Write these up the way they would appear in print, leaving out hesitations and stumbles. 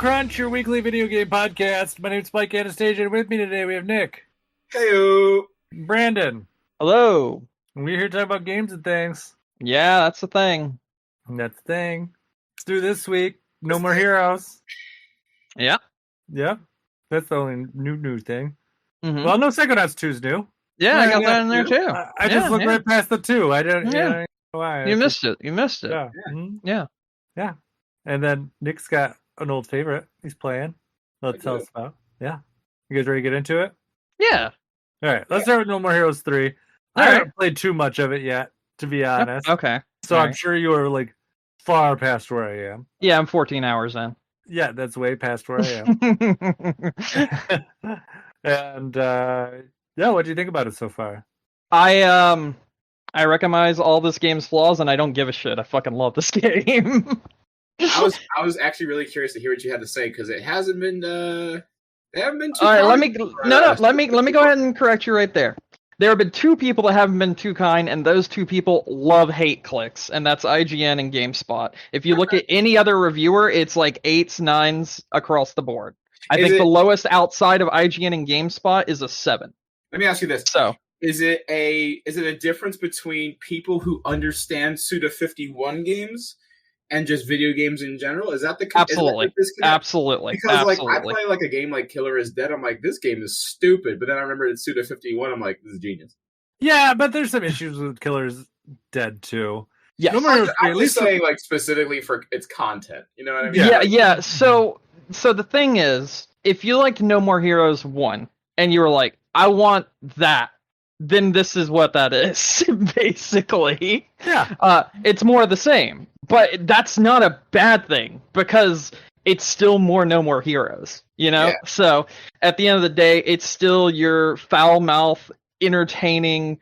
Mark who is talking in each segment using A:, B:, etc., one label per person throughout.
A: Crunch, your weekly video game podcast. My name's Mike Anastasia, and with me today we have Nick.
B: Heyo.
A: Brandon.
C: Hello.
A: We're here to talk about games and things.
C: Yeah, that's the thing.
A: That's the thing. Let's do this week. No More Heroes.
C: Yeah.
A: Yeah. That's the only new thing.
C: Mm-hmm.
A: Well, no, Psychonauts 2 is new.
C: Yeah, I got that in there too.
A: I just looked right past the 2. I don't know why.
C: You missed it. You missed it.
A: Yeah.
C: Yeah.
A: Yeah. And then Nick's got an old favorite he's playing. Let's tell us about. Yeah. You guys ready to get into it?
C: Yeah.
A: All right. Let's start with No More Heroes 3. I haven't played too much of it yet, to be honest.
C: Okay.
A: So I'm sure you are like far past where I am.
C: Yeah, I'm 14 hours in.
A: Yeah, that's way past where I am. And yeah, what do you think about it so far?
C: I recognize all this game's flaws and I don't give a shit. I fucking love this game.
B: I was actually really curious to hear what you had to say because it hasn't been too.
C: All right, let me go ahead and correct you right there. There have been two people that haven't been too kind, and those two people love hate clicks, and that's IGN and GameSpot. If you look at any other reviewer, it's like 8s, 9s across the board. I think the lowest outside of IGN and GameSpot is a 7.
B: Let me ask you this.
C: So,
B: is it a difference between people who understand Suda 51 games and just video games in general? Is that the
C: absolutely,
B: absolutely? Because
C: absolutely.
B: like I play like a game like Killer is Dead, I'm like, this game is stupid, but then I remember it's Suda 51, I'm like, this is genius.
A: Yeah, but there's some issues with Killer is Dead too.
C: Yeah,
B: I'm just saying like specifically for its content. You know what I mean?
C: Yeah. So the thing is, if you liked No More Heroes 1 and you were like, I want that, then this is what that is, basically.
A: Yeah.
C: It's more of the same. But that's not a bad thing, because it's still more No More Heroes, you know? Yeah. So, at the end of the day, it's still your foul-mouth, entertaining,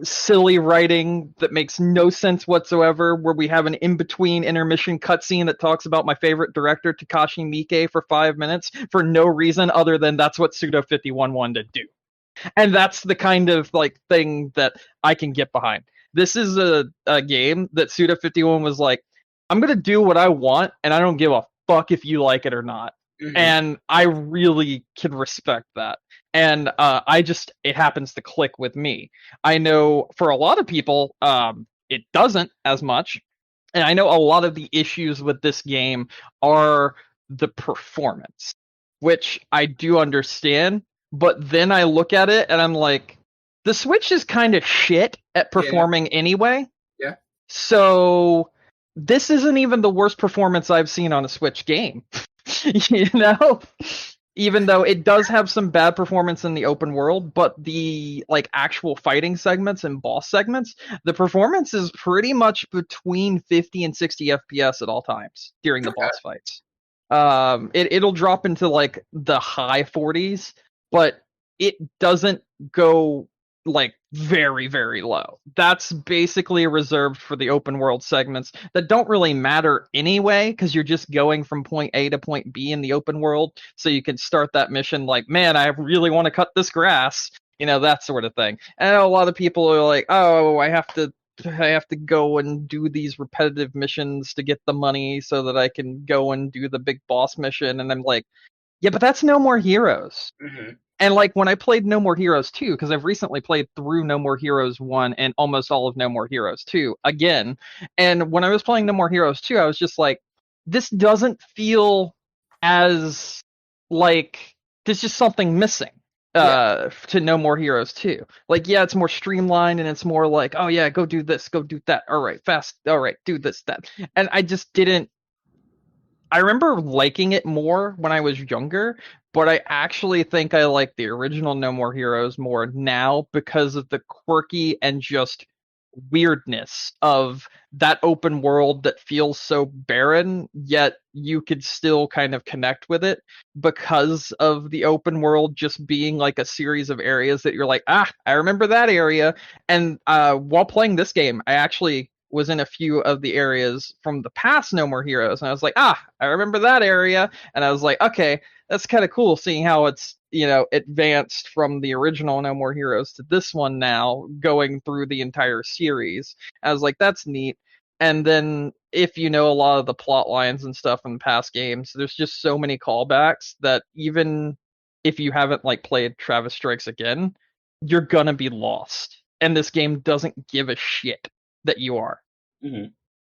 C: silly writing that makes no sense whatsoever, where we have an in-between intermission cutscene that talks about my favorite director, Takashi Miike, for 5 minutes, for no reason other than that's what Suda51 wanted to do. And that's the kind of thing that I can get behind. This is a game that Suda51 was like, I'm going to do what I want, and I don't give a fuck if you like it or not. Mm-hmm. And I really can respect that. And it happens to click with me. I know for a lot of people, it doesn't as much. And I know a lot of the issues with this game are the performance, which I do understand. But then I look at it and I'm like, the Switch is kind of shit at performing anyway.
B: Yeah.
C: So this isn't even the worst performance I've seen on a Switch game. Even though it does have some bad performance in the open world, but the actual fighting segments and boss segments, the performance is pretty much between 50 and 60 FPS at all times during the boss fights. It'll drop into the high 40s, but it doesn't go very, very low. That's basically reserved for the open world segments that don't really matter anyway, because you're just going from point A to point B in the open world, so you can start that mission man, I really want to cut this grass, that sort of thing. And I know a lot of people are like, oh, I have to go and do these repetitive missions to get the money so that I can go and do the big boss mission. And I'm like, yeah, but that's No More Heroes.
B: Mm-hmm.
C: And when I played No More Heroes 2, because I've recently played through No More Heroes 1 and almost all of No More Heroes 2 again. And when I was playing No More Heroes 2, I was just like, this doesn't feel as there's just something missing to No More Heroes 2. It's more streamlined and it's more oh yeah, go do this, go do that. All right, fast. All right, do this, that. And I just didn't. I remember liking it more when I was younger, but I actually think I like the original No More Heroes more now because of the quirky and just weirdness of that open world that feels so barren, yet you could still kind of connect with it because of the open world just being a series of areas that you're like, I remember that area. And while playing this game, I actually was in a few of the areas from the past No More Heroes, and I was like, I remember that area, and I was like, okay, that's kind of cool seeing how it's, advanced from the original No More Heroes to this one now, going through the entire series. I was like, that's neat. And then if you know a lot of the plot lines and stuff in past games, there's just so many callbacks that even if you haven't like played Travis Strikes Again, you're gonna be lost. And this game doesn't give a shit that you are.
B: Mhm.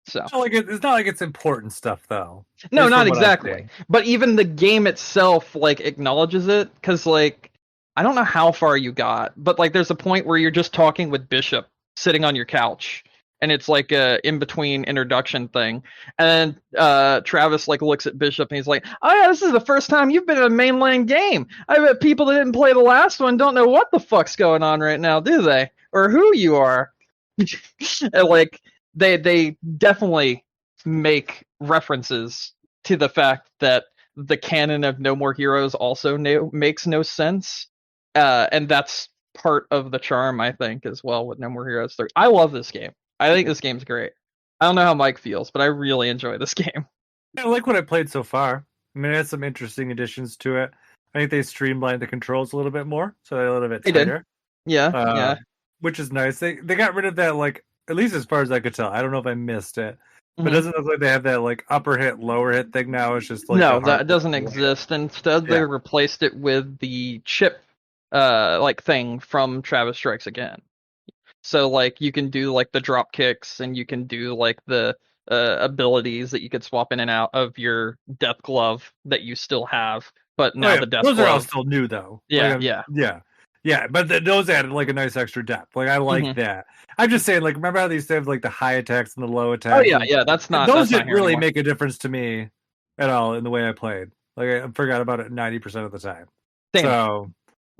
C: So
A: It's not like it's important stuff though.
C: no,
A: Just
C: not
A: from what I've
C: exactly.
A: seen.
C: But even the game itself like acknowledges it because like I don't know how far you got, but like there's a point where you're just talking with Bishop sitting on your couch, and it's like a in between introduction thing. And then Travis like looks at Bishop and he's like, "Oh yeah, this is the first time you've been in a mainline game. I bet people that didn't play the last one don't know what the fuck's going on right now, do they? Or who you are?" And like they definitely make references to the fact that the canon of No More Heroes also makes no sense, and that's part of the charm, I think, as well with No More Heroes 3. I love this game. I think this game's great. I don't know how Mike feels, but I really enjoy this game.
A: I like what I played so far. I mean, it has some interesting additions to it. I think they streamlined the controls a little bit more, so they're a little bit
C: They did.
A: tighter.
C: Yeah,
A: Which is nice. They got rid of that, like, at least as far as I could tell. I don't know if I missed it, but it doesn't look like they have that like upper hit, lower hit thing now. It's just like
C: no, that doesn't exist. Instead, they
A: Yeah.
C: replaced it with the chip, like thing from Travis Strikes Again. So like you can do like the drop kicks, and you can do like the abilities that you could swap in and out of your death glove that you still have, but now the death
A: those
C: glove.
A: are all still new though.
C: Yeah,
A: yeah. But those added like a nice extra depth. Like I like that. I'm just saying, like, remember how they used to have like the high attacks and the low attacks?
C: Oh yeah, that's not.
A: Those
C: that's not
A: didn't
C: here
A: really
C: anymore.
A: make a difference to me at all in the way I played. Like I forgot about it 90% of the time.
C: Same.
A: So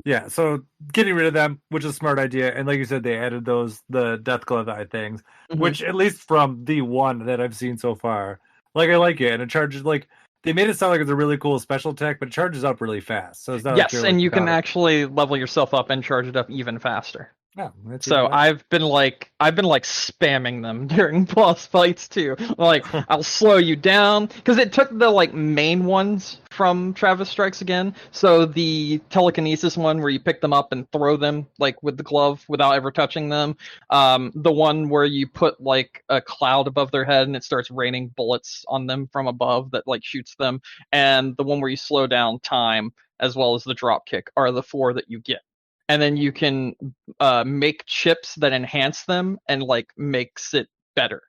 A: yeah, so getting rid of them, which is a smart idea, and like you said, they added the death glove eye things, which at least from the one that I've seen so far, like I like it, and it charges like they made it sound like it's a really cool special attack, but it charges up really fast. So it's not
C: Yes,
A: like
C: and you can actually level yourself up and charge it up even faster.
A: Yeah,
C: so I've been like spamming them during boss fights too. Like I'll slow you down because it took the like main ones from Travis Strikes Again. So the telekinesis one where you pick them up and throw them like with the glove without ever touching them. The one where you put like a cloud above their head and it starts raining bullets on them from above that like shoots them, and the one where you slow down time as well as the drop kick are the 4 that you get. And then you can make chips that enhance them and like makes it better.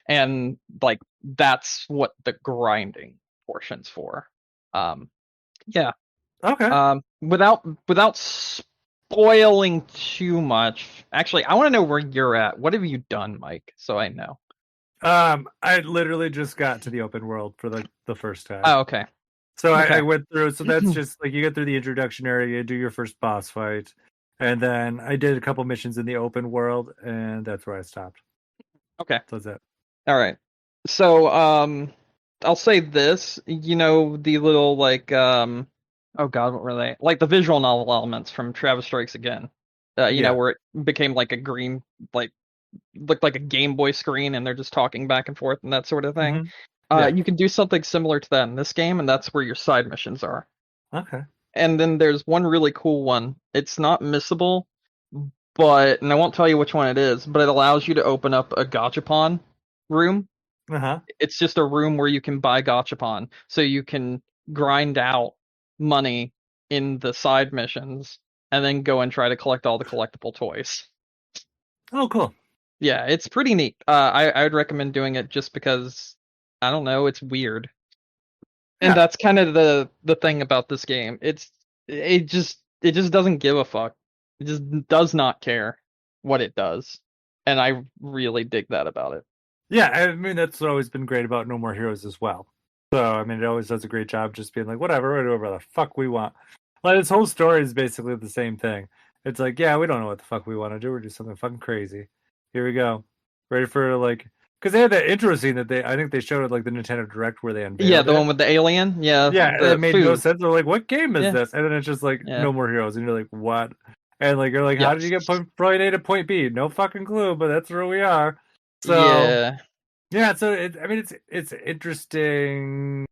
C: And like that's what the grinding portion's for. Yeah.
A: Okay.
C: Without spoiling too much. Actually, I want to know where you're at. What have you done, Mike? So I know.
A: I literally just got to the open world for the first time.
C: Oh, okay.
A: So I went through. So that's just like you get through the introduction area, you do your first boss fight. And then I did a couple missions in the open world, and that's where I stopped.
C: Okay.
A: So that's it.
C: All right. So, I'll say this. You know, the little, like, oh god, what were they? Like, the visual novel elements from Travis Strikes Again. You know, where it became, like, a green, like, looked like a Game Boy screen, and they're just talking back and forth and that sort of thing. You can do something similar to that in this game, and that's where your side missions are.
A: Okay.
C: And then there's one really cool one. It's not missable, but, and I won't tell you which one it is, but it allows you to open up a gachapon room. It's just a room where you can buy gachapon, so you can grind out money in the side missions, and then go and try to collect all the collectible toys.
A: Oh, cool.
C: Yeah, it's pretty neat. I would recommend doing it just because, I don't know, it's weird. And that's kind of the thing about this game. It just doesn't give a fuck. It just does not care what it does. And I really dig that about it.
A: Yeah, I mean that's always been great about No More Heroes as well. So I mean it always does a great job just being like, whatever, we're whatever the fuck we want. Like this whole story is basically the same thing. It's like, yeah, we don't know what the fuck we want to do. We're doing something fucking crazy. Here we go. Ready for like because they had that intro scene that I think they showed at like the Nintendo Direct where they unveiled
C: Yeah, the one with the alien. Yeah,
A: it made
C: food.
A: no sense. They're like, what game is this? And then it's just like No More Heroes, and you're like, what? And like you're like, how did you get point A to point B? No fucking clue, but that's where we are. So yeah. So it's an interesting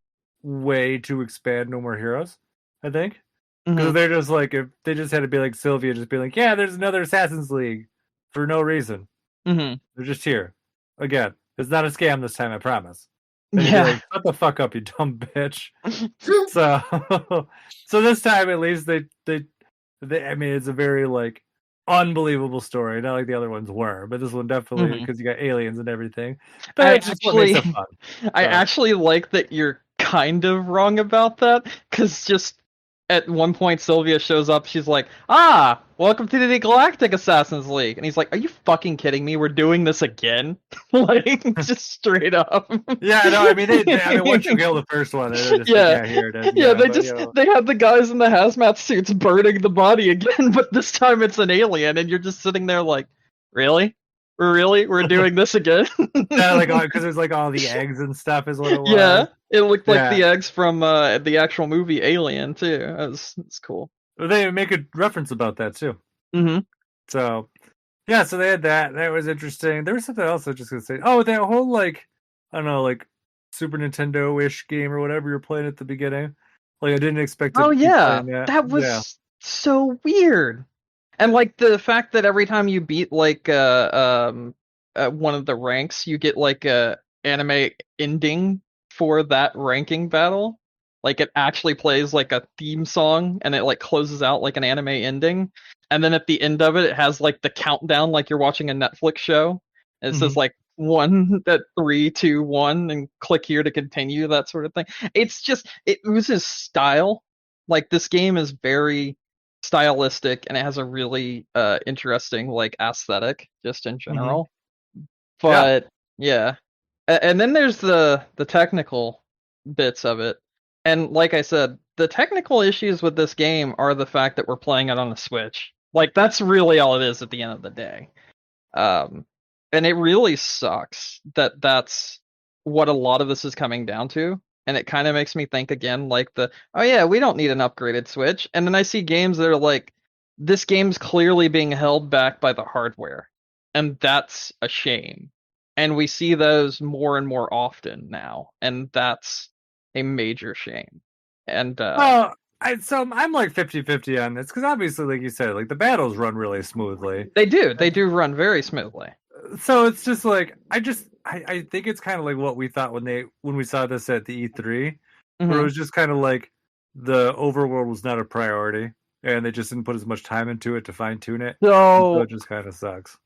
A: way to expand No More Heroes, I think, because they're just like if they just had to be like Sylvia, just be like, yeah, there's another Assassin's League for no reason. They're just here again. It's not a scam this time, I promise. And you'd be like, shut the fuck up, you dumb bitch. So this time at least they I mean, it's a very like unbelievable story, not like the other ones were, but this one definitely, because you got aliens and everything. But it's just what makes it fun.
C: I actually like that you're kind of wrong about that, because just at one point Sylvia shows up, she's like, welcome to the Galactic Assassins League, and he's like, are you fucking kidding me? We're doing this again? Like, just straight up.
A: Yeah, no, I mean, once you kill the first one, they're just here it is.
C: They had the guys in the hazmat suits burning the body again, but this time it's an alien, and you're just sitting there like, really? We're doing this again?
A: Yeah, like, because there's like all the eggs and stuff is what it was.
C: Yeah, it looked like the eggs from the actual movie Alien too. It's cool.
A: They make a reference about that too.
C: Mm-hmm.
A: So, yeah, so they had that. That was interesting. There was something else I was just gonna say. Oh, that whole like, I don't know, like Super Nintendo-ish game or whatever you're playing at the beginning. Like, I didn't expect to be playing
C: that was so weird. And like the fact that every time you beat like one of the ranks, you get like a anime ending for that ranking battle. Like it actually plays like a theme song, and it like closes out like an anime ending. And then at the end of it, it has like the countdown, like you're watching a Netflix show. And it says like 1, 3, 2, 1, and click here to continue, that sort of thing. It's just, it oozes style. Like this game is very stylistic, and it has a really interesting like aesthetic just in general. But yeah. And then there's the technical bits of it. And like I said, the technical issues with this game are the fact that we're playing it on the Switch. Like that's really all it is at the end of the day. And it really sucks that that's what a lot of this is coming down to. And it kind of makes me think again, like we don't need an upgraded Switch. And then I see games that are like, this game's clearly being held back by the hardware. And that's a shame. And we see those more and more often now. And that's a major shame. And
A: so I'm like 50-50 on this, because obviously, like you said, like the battles run really smoothly.
C: They do run very smoothly.
A: So it's just like, I think it's kind of like what we thought when we saw this at the E3, where it was just kind of like the overworld was not a priority, and they just didn't put as much time into it to fine tune it. So it just kind of sucks.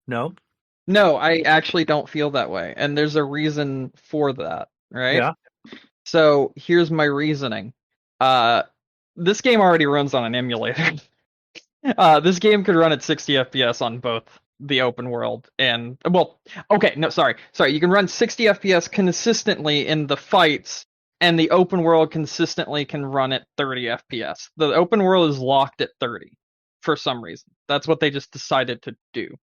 A: No,
C: I actually don't feel that way, and there's a reason for that, right?
A: Yeah.
C: So here's my reasoning. This game already runs on an emulator. This game could run at 60 FPS on both the open world and you can run 60 FPS consistently in the fights, and the open world consistently can run at 30 FPS. The open world is locked at 30 for some reason. That's what they just decided to do.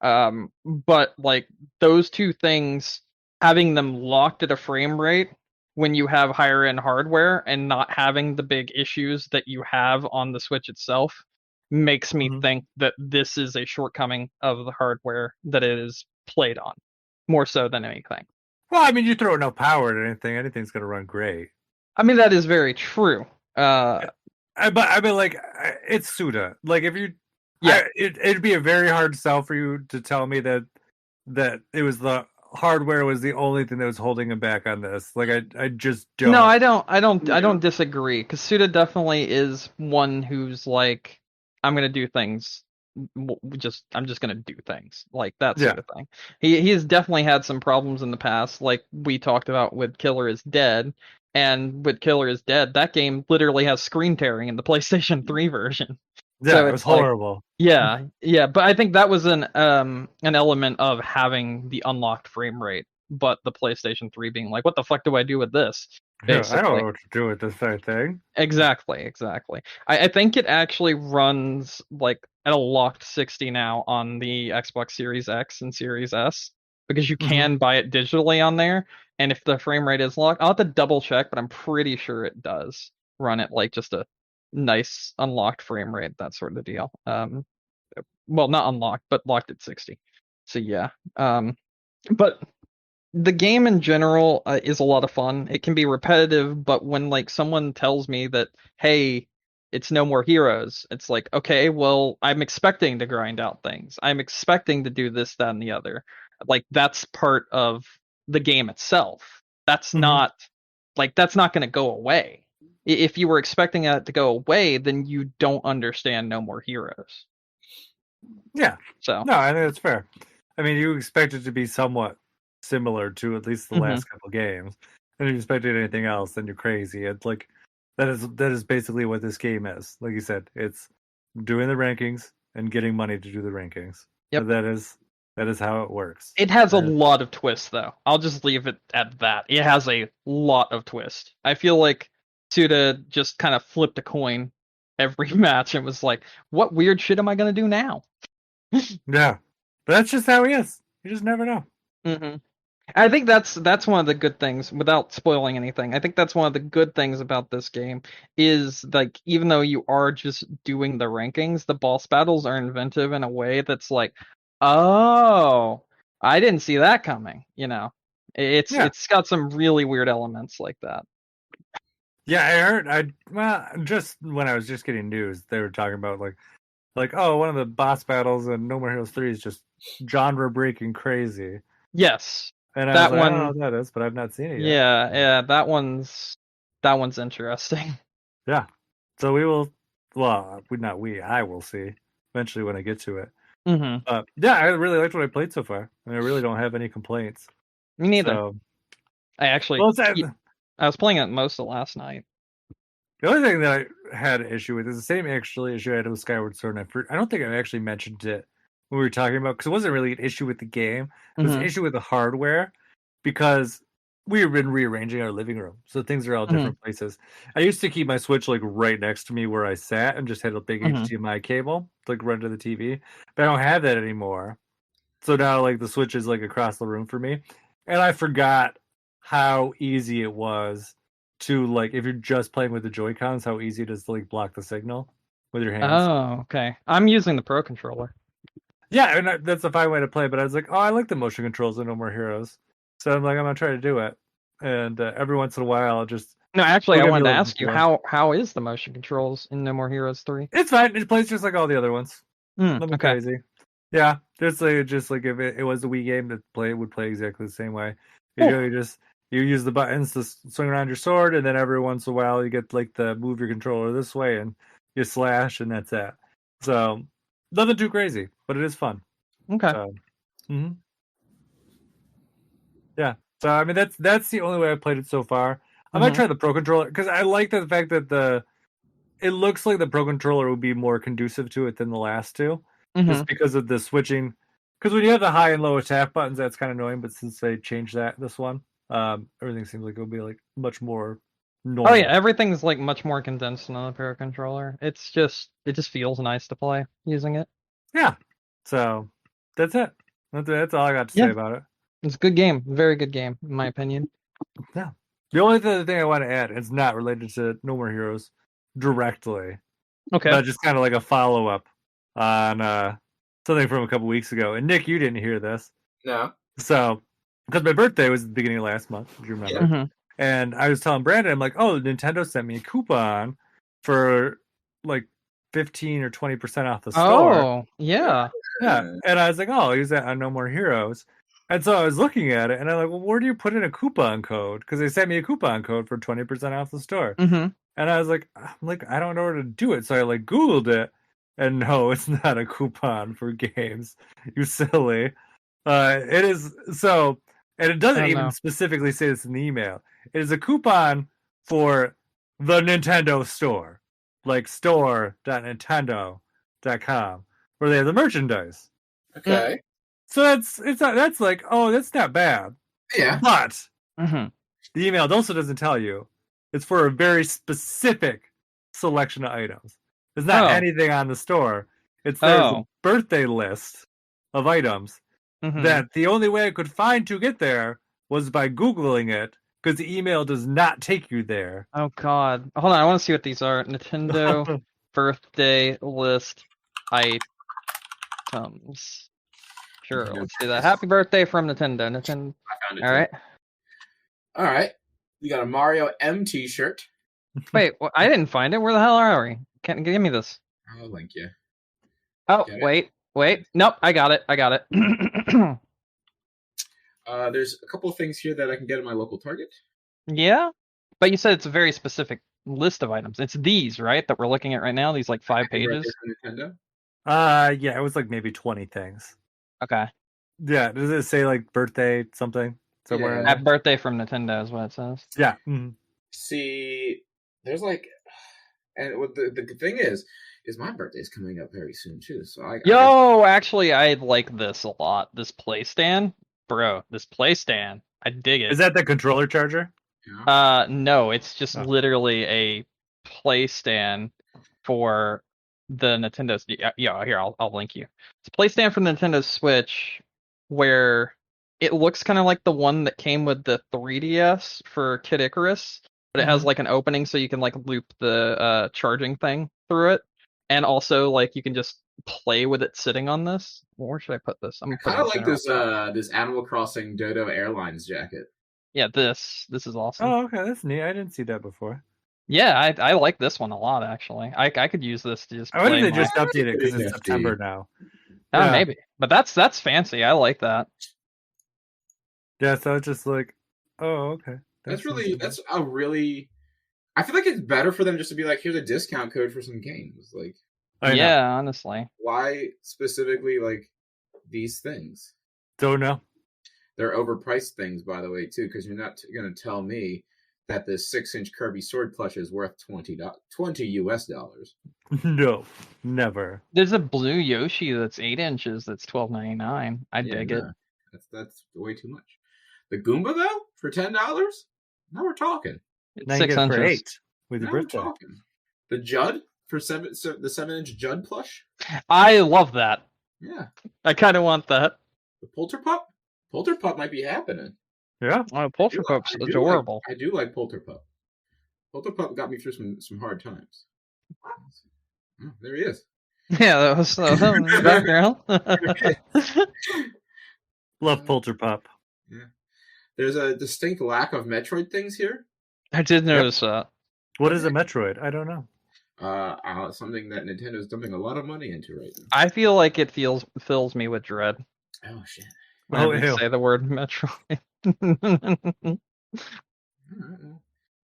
C: But like those two things, having them locked at a frame rate when you have higher end hardware and not having the big issues that you have on the Switch itself, makes me think that this is a shortcoming of the hardware that it is played on, more so than anything.
A: Well, I mean, you throw no power at anything's going to run great.
C: I mean, that is very true.
A: But I mean, like, it's Suda. Like, if you, it'd be a very hard sell for you to tell me that it was the hardware was the only thing that was holding him back on this. Like, I just don't.
C: No, I don't disagree, because Suda definitely is one who's like, I'm gonna do things. I'm just gonna do things, like that sort of thing. He has definitely had some problems in the past, like we talked about with Killer is Dead. And with Killer is Dead, that game literally has screen tearing in the PlayStation 3 version.
A: Yeah, so it was horrible.
C: Like, yeah, but I think that was an element of having the unlocked frame rate, but the PlayStation 3 being like, what the fuck do I do with this?
A: Basically. I don't know what to do with this thing.
C: Exactly. I think it actually runs like at a locked 60 now on the Xbox Series X and Series S, because you can buy it digitally on there. And if the frame rate is locked, I'll have to double check, but I'm pretty sure it does run at like just a nice unlocked frame rate, that sort of deal. Well, not unlocked, but locked at 60. So yeah. But the game in general is a lot of fun. It can be repetitive, but when like someone tells me that, hey, it's No More Heroes, it's like, okay, well, I'm expecting to grind out things. I'm expecting to do this, that, and the other. Like that's part of the game itself. That's not that's not going to go away. If you were expecting it to go away, then you don't understand No More Heroes.
A: Yeah.
C: So
A: no, I think that's fair. I mean, you expect it to be somewhat similar to at least the last couple games. And if you expected anything else, then you're crazy. It's like that is basically what this game is. Like you said, it's doing the rankings and getting money to do the rankings.
C: Yep.
A: That is how it works.
C: It has a lot of twists, though. I'll just leave it at that. It has a lot of twists. I feel like Suda just kind of flipped a coin every match and was like, what weird shit am I going to do now?
A: Yeah. But that's just how he is. You just never know.
C: I think that's one of the good things, without spoiling anything. I think that's one of the good things about this game is like, even though you are just doing the rankings, the boss battles are inventive in a way that's like, oh, I didn't see that coming. It's got some really weird elements like that.
A: Yeah, I heard. Just when I was just getting news, they were talking about like oh, one of the boss battles in No More Heroes 3 is just genre breaking crazy.
C: Yes.
A: And I was like, I don't know what that is, but I've not seen it yet.
C: Yeah, that one's interesting.
A: Yeah. So we will. Well, I will see eventually when I get to it. Yeah, I really liked what I played so far, and I really don't have any complaints.
C: Me neither.
A: So,
C: I actually, I was playing it most of last night.
A: The only thing that I had an issue with is the same issue I had with Skyward Sword. And I don't think I actually mentioned it when we were talking about, because it wasn't really an issue with the game. It was an issue with the hardware, because we've been rearranging our living room, so things are all different places. I used to keep my Switch like right next to me where I sat and just had a big HDMI cable like run to the TV, but I don't have that anymore. So now like the Switch is like across the room for me, and I forgot how easy it was to, like, if you're just playing with the Joy-Cons, how easy it is to like block the signal with your hands.
C: Oh, okay. I'm using the Pro Controller.
A: Yeah, and that's a fine way to play, but I was like, oh, I like the motion controls in No More Heroes. So I'm like, I'm going to try to do it. And every once in a while, I'll just...
C: No, actually, I wanted to ask you, how is the motion controls in No More Heroes 3?
A: It's fine. It plays just like all the other ones. Nothing crazy. Yeah, just like if it was a Wii game, that would play exactly the same way. You use the buttons to swing around your sword, and then every once in a while, you get like the move your controller this way, and you slash, and that's it. So... nothing too crazy, but it is fun.
C: Okay.
A: Yeah. So I mean, that's the only way I've played it so far. I might try the Pro Controller, because I like the fact that it looks like the Pro Controller would be more conducive to it than the last two, just because of the switching. Because when you have the high and low attack buttons, that's kind of annoying. But since they changed this one, everything seems like it'll be like much more normal.
C: Oh yeah, everything's like much more condensed on the Pro Controller. It just feels nice to play using it.
A: Yeah. So that's it. That's all I got to say about it.
C: It's a good game, very good game, in my opinion.
A: Yeah. The only other thing I want to add, it's not related to No More Heroes directly.
C: Okay.
A: But just kind of like a follow up on something from a couple weeks ago. And Nick, you didn't hear this.
B: No.
A: So, because my birthday was at the beginning of last month, if you remember.
C: Yeah.
A: And I was telling Brandon, I'm like, oh, Nintendo sent me a coupon for like 15 or 20% off the store.
C: Oh, yeah.
A: Yeah. And I was like, oh, I'll use that on No More Heroes. And so I was looking at it, and I'm like, well, where do you put in a coupon code? Because they sent me a coupon code for 20% off the store. And I was like, I don't know where to do it. So I like Googled it, and no, it's not a coupon for games. You silly. It is so, and it doesn't even specifically say this in the email. It is a coupon for the Nintendo store, like store.nintendo.com, where they have the merchandise.
B: Okay.
A: So that's like, oh, that's not bad.
B: Yeah.
A: But the email also doesn't tell you it's for a very specific selection of items. There's not anything on the store. There's a birthday list of items that the only way I could find to get there was by Googling it, because the email does not take you there.
C: Oh, God. Hold on, I want to see what these are. Nintendo birthday list items. Sure, let's do that. Happy birthday from Nintendo.
B: I found it.
C: All right.
B: You got a Mario M t-shirt.
C: Wait, I didn't find it. Where the hell are we? Can't give me this.
B: I'll link you.
C: Oh, wait. Nope, I got it.
B: There's a couple of things here that I can get at my local Target.
C: Yeah, but you said it's a very specific list of items. It's these, right, that we're looking at right now. These like 5 pages.
B: Nintendo.
A: Yeah, it was like maybe 20 things.
C: Okay.
A: Yeah, does it say like birthday something somewhere?
C: Yeah. Happy birthday from Nintendo is what it says.
A: Yeah.
B: Mm-hmm. See, there's like, and what the thing is my birthday's coming up very soon too. So
C: actually, I like this a lot. This play stand, bro. This play stand, I dig it.
A: Is that the controller charger?
C: Yeah. No, it's just literally a play stand for the Nintendo. Yeah, here I'll link you. It's a play stand for the Nintendo Switch, where it looks kind of like the one that came with the 3DS for Kid Icarus, but it has like an opening so you can like loop the charging thing through it, and also like you can just play with it sitting on this. Where should I put this?
B: I kind of like this Animal Crossing Dodo Airlines jacket.
C: Yeah, this is awesome.
A: Oh, okay, that's neat. I didn't see that before.
C: Yeah, I like this one a lot actually. I could use this to just.
A: I wonder if they just updated it because it's September now.
C: Maybe, but that's fancy. I like that.
A: Yeah, so it's just like, oh, okay.
B: I feel like it's better for them just to be like, here's a discount code for some games. Like,
C: honestly.
B: Why specifically like these things?
A: Don't know.
B: They're overpriced things, by the way, too, because you're not going to tell me that this 6-inch Kirby sword plush is worth $20 US.
A: No, never.
C: There's a blue Yoshi that's 8 inches. That's $12.99. I dig it.
B: That's way too much. The Goomba though, for $10. Now we're talking.
C: It's 6 inches.
A: For 8 with your birthday.
B: The Judd for the 7-inch Judd plush.
C: I love that.
B: Yeah,
C: I kind of want that.
B: The Polterpup. Polterpup might be happening.
A: Yeah.
C: Oh, Polterpup's adorable.
B: I do like Polterpup. Polterpup got me through some hard times. Oh, there he is.
C: Yeah, that was the background.
A: Love Polterpup.
B: Yeah. There's a distinct lack of Metroid things here.
C: I did notice that.
A: What is a Metroid? I don't know.
B: Something that Nintendo's dumping a lot of money into right now.
C: I feel like it fills me with dread.
B: Oh shit!
C: When I say the word Metroid.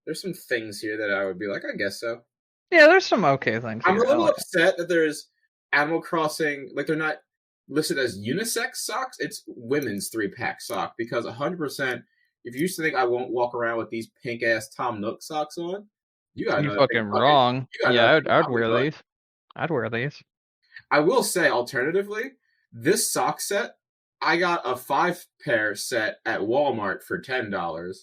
B: There's some things here that I would be like, I guess so.
C: Yeah, there's some okay things.
B: I'm a little upset that there's Animal Crossing, like they're not listed as unisex socks. It's women's 3-pack sock, because 100%. If you used to think I won't walk around with these pink ass Tom Nook socks on, you're
C: fucking wrong. Yeah, I'd wear these. I'd wear these.
B: I will say, alternatively, this sock set, I got a 5-pair set at Walmart for $10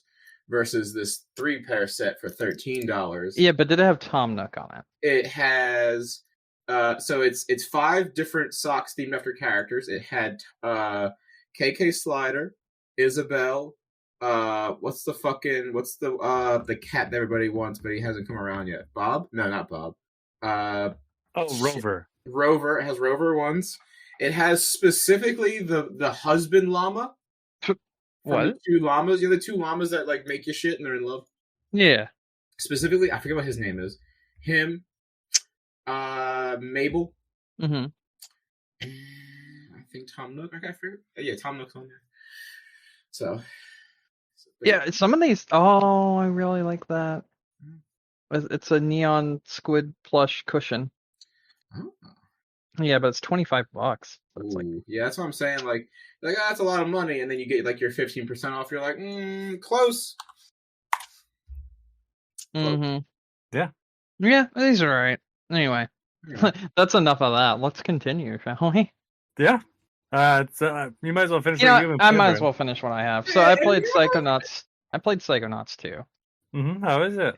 B: versus this 3-pair set for $13.
C: Yeah, but did it have Tom Nook on it?
B: It has, so it's 5 different socks themed after characters. It had KK Slider, Isabelle, what's the cat that everybody wants but he hasn't come around yet? Bob? No, not Bob.
A: Rover.
B: Rover. It has Rover ones. It has specifically the husband llama.
C: What?
B: The 2 llamas. You know the 2 llamas that like make you shit and they're in love?
C: Yeah.
B: Specifically, I forget what his name is. Him, Mabel.
C: Mm-hmm.
B: I think Tom Nook. I forget. Yeah, Tom Nook's on there. So.
C: Yeah, some of these. Oh, I really like that. It's a neon squid plush cushion.
B: Oh.
C: Yeah, but it's $25. So it's
B: yeah, that's what I'm saying. Like that's a lot of money, and then you get like your 15% off. You're like, close.
C: Mm-hmm.
A: Yeah.
C: Yeah, these are alright. Anyway, that's enough of that. Let's continue, shall we?
A: Yeah. You might as well finish.
C: I might as well finish what I have. So I played Psychonauts. I played Psychonauts 2.
A: Mm-hmm. How is it?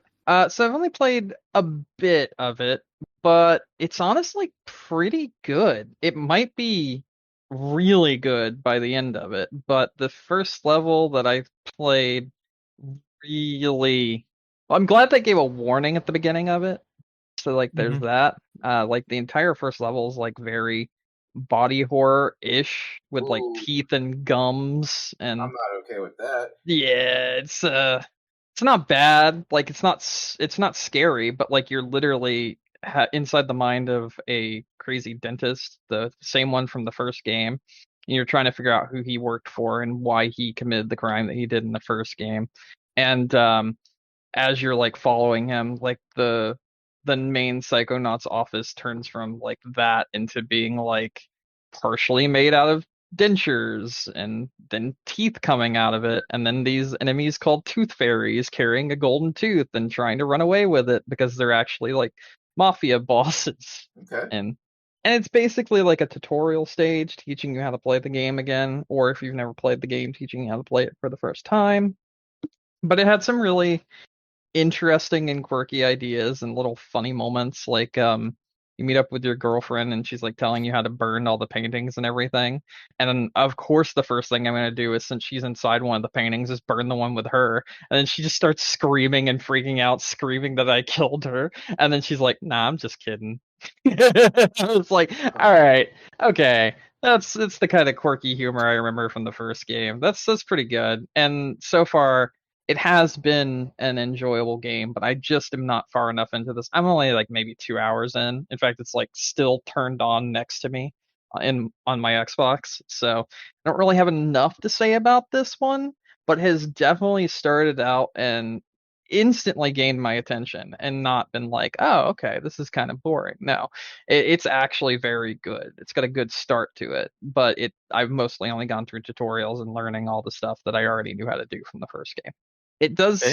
C: So I've only played a bit of it, but it's honestly pretty good. It might be really good by the end of it, but the first level that I played really... I'm glad they gave a warning at the beginning of it. So like there's that. Like the entire first level is like very body horror-ish with like teeth and gums, and
B: I'm not okay with that.
C: Yeah, it's not bad. Like it's not scary, but like you're literally inside the mind of a crazy dentist, the same one from the first game, and you're trying to figure out who he worked for and why he committed the crime that he did in the first game. And as you're like following him, like the main Psychonauts office turns from like that into being like partially made out of dentures and then teeth coming out of it, and then these enemies called tooth fairies carrying a golden tooth and trying to run away with it because they're actually like mafia bosses.
B: Okay.
C: And it's basically like a tutorial stage teaching you how to play the game again, or if you've never played the game, teaching you how to play it for the first time. But it had some really interesting and quirky ideas and little funny moments, like you meet up with your girlfriend and she's like telling you how to burn all the paintings and everything, and then of course the first thing I'm going to do is, since she's inside one of the paintings, is burn the one with her, and then she just starts screaming and freaking out, screaming that I killed her, and then she's like, nah, I'm just kidding. I was like, all right, okay, it's the kind of quirky humor I remember from the first game. That's pretty good, and so far it has been an enjoyable game, but I just am not far enough into this. I'm only like maybe 2 hours in. In fact, it's like still turned on next to me on my Xbox. So I don't really have enough to say about this one, but has definitely started out and instantly gained my attention and not been like, oh, okay, this is kind of boring. No, it's actually very good. It's got a good start to it, but I've mostly only gone through tutorials and learning all the stuff that I already knew how to do from the first game. It does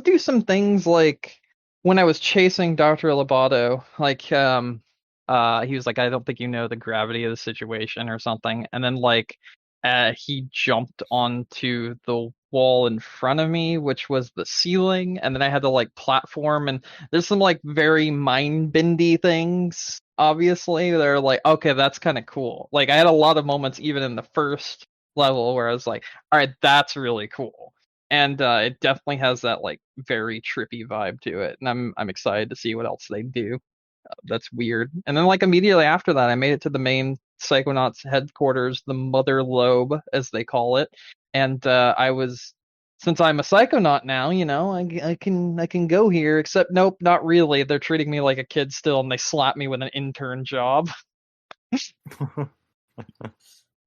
C: do some things, like when I was chasing Dr. Lobato, like he was like, I don't think you know the gravity of the situation or something, and then like he jumped onto the wall in front of me, which was the ceiling, and then I had to like platform, and there's some like very mind-bendy things, obviously. They're like, okay, that's kind of cool. Like I had a lot of moments even in the first level where I was like, all right, that's really cool. And it definitely has that like very trippy vibe to it, and I'm excited to see what else they do. That's weird. And then like immediately after that, I made it to the main Psychonauts headquarters, the Mother Lobe, as they call it. And since I'm a Psychonaut now, I can go here. Except nope, not really. They're treating me like a kid still, and they slap me with an intern job.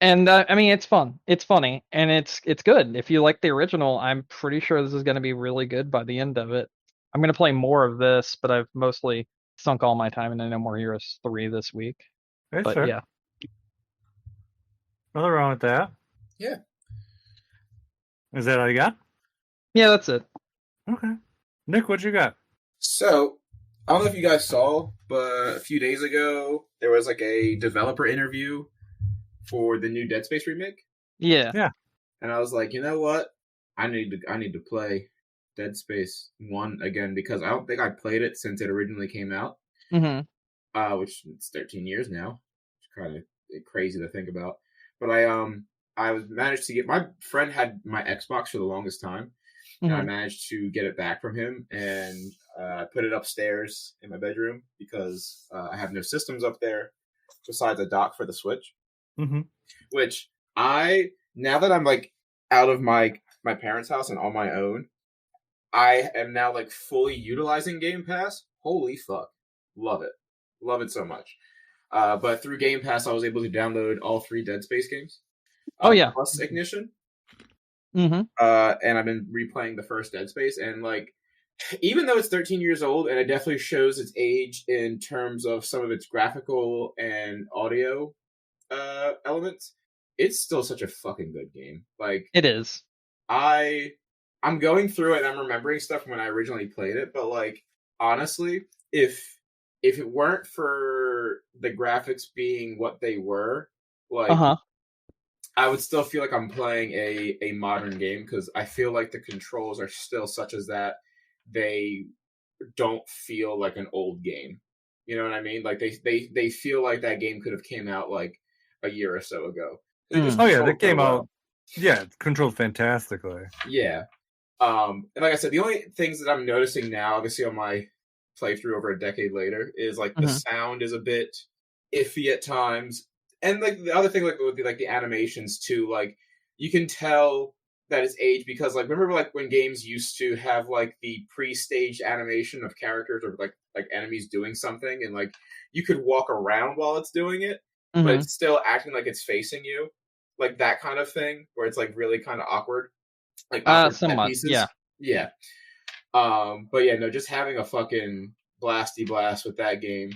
C: And I mean, it's fun. It's funny, and it's good. If you like the original, I'm pretty sure this is going to be really good by the end of it. I'm going to play more of this, but I've mostly sunk all my time into No More Heroes 3 this week. But fair. Yeah.
A: Nothing wrong with that.
B: Yeah.
A: Is that all you got?
C: Yeah, that's it.
A: Okay. Nick, what you got?
B: So, I don't know if you guys saw, but a few days ago, there was like a developer interview for the new Dead Space remake.
C: Yeah.
A: Yeah.
B: And I was like, you know what? I need to play Dead Space 1 again, because I don't think I played it since it originally came out.
C: Mm-hmm.
B: Which it's 13 years now. It's kind of crazy to think about. But I managed to get, my friend had my Xbox for the longest time. And I managed to get it back from him and put it upstairs in my bedroom because I have no systems up there besides a dock for the Switch.
A: Mm-hmm.
B: Which now that I'm like out of my parents' house and on my own, I am now like fully utilizing Game Pass. Holy fuck. Love it so much. But through Game Pass, I was able to download all 3 Dead Space games. Plus Ignition.
C: Mm-hmm.
B: And I've been replaying the first Dead Space, and like, even though it's 13 years old and it definitely shows its age in terms of some of its graphical and audio elements, it's still such a fucking good game. Like,
C: it is.
B: I'm going through it and I'm remembering stuff from when I originally played it, but like, honestly, if it weren't for the graphics being what they were, like, I would still feel like I'm playing a modern game, because I feel like the controls are still such as that they don't feel like an old game. You know what I mean? Like they feel like that game could have came out like a year or so ago.
A: That came out. Yeah, it's controlled fantastically.
B: Yeah. And like I said, the only things that I'm noticing now, obviously on my playthrough over a decade later, is like the sound is a bit iffy at times. And like the other thing, like with the animations too, like you can tell that it's aged, because like, remember like when games used to have like the pre-staged animation of characters or like enemies doing something, and like you could walk around while it's doing it. but it's still acting like it's facing you, like that kind of thing, where it's like really kind of awkward, like awkward set pieces. Yeah. But yeah, no, just having a fucking blasty blast with that game.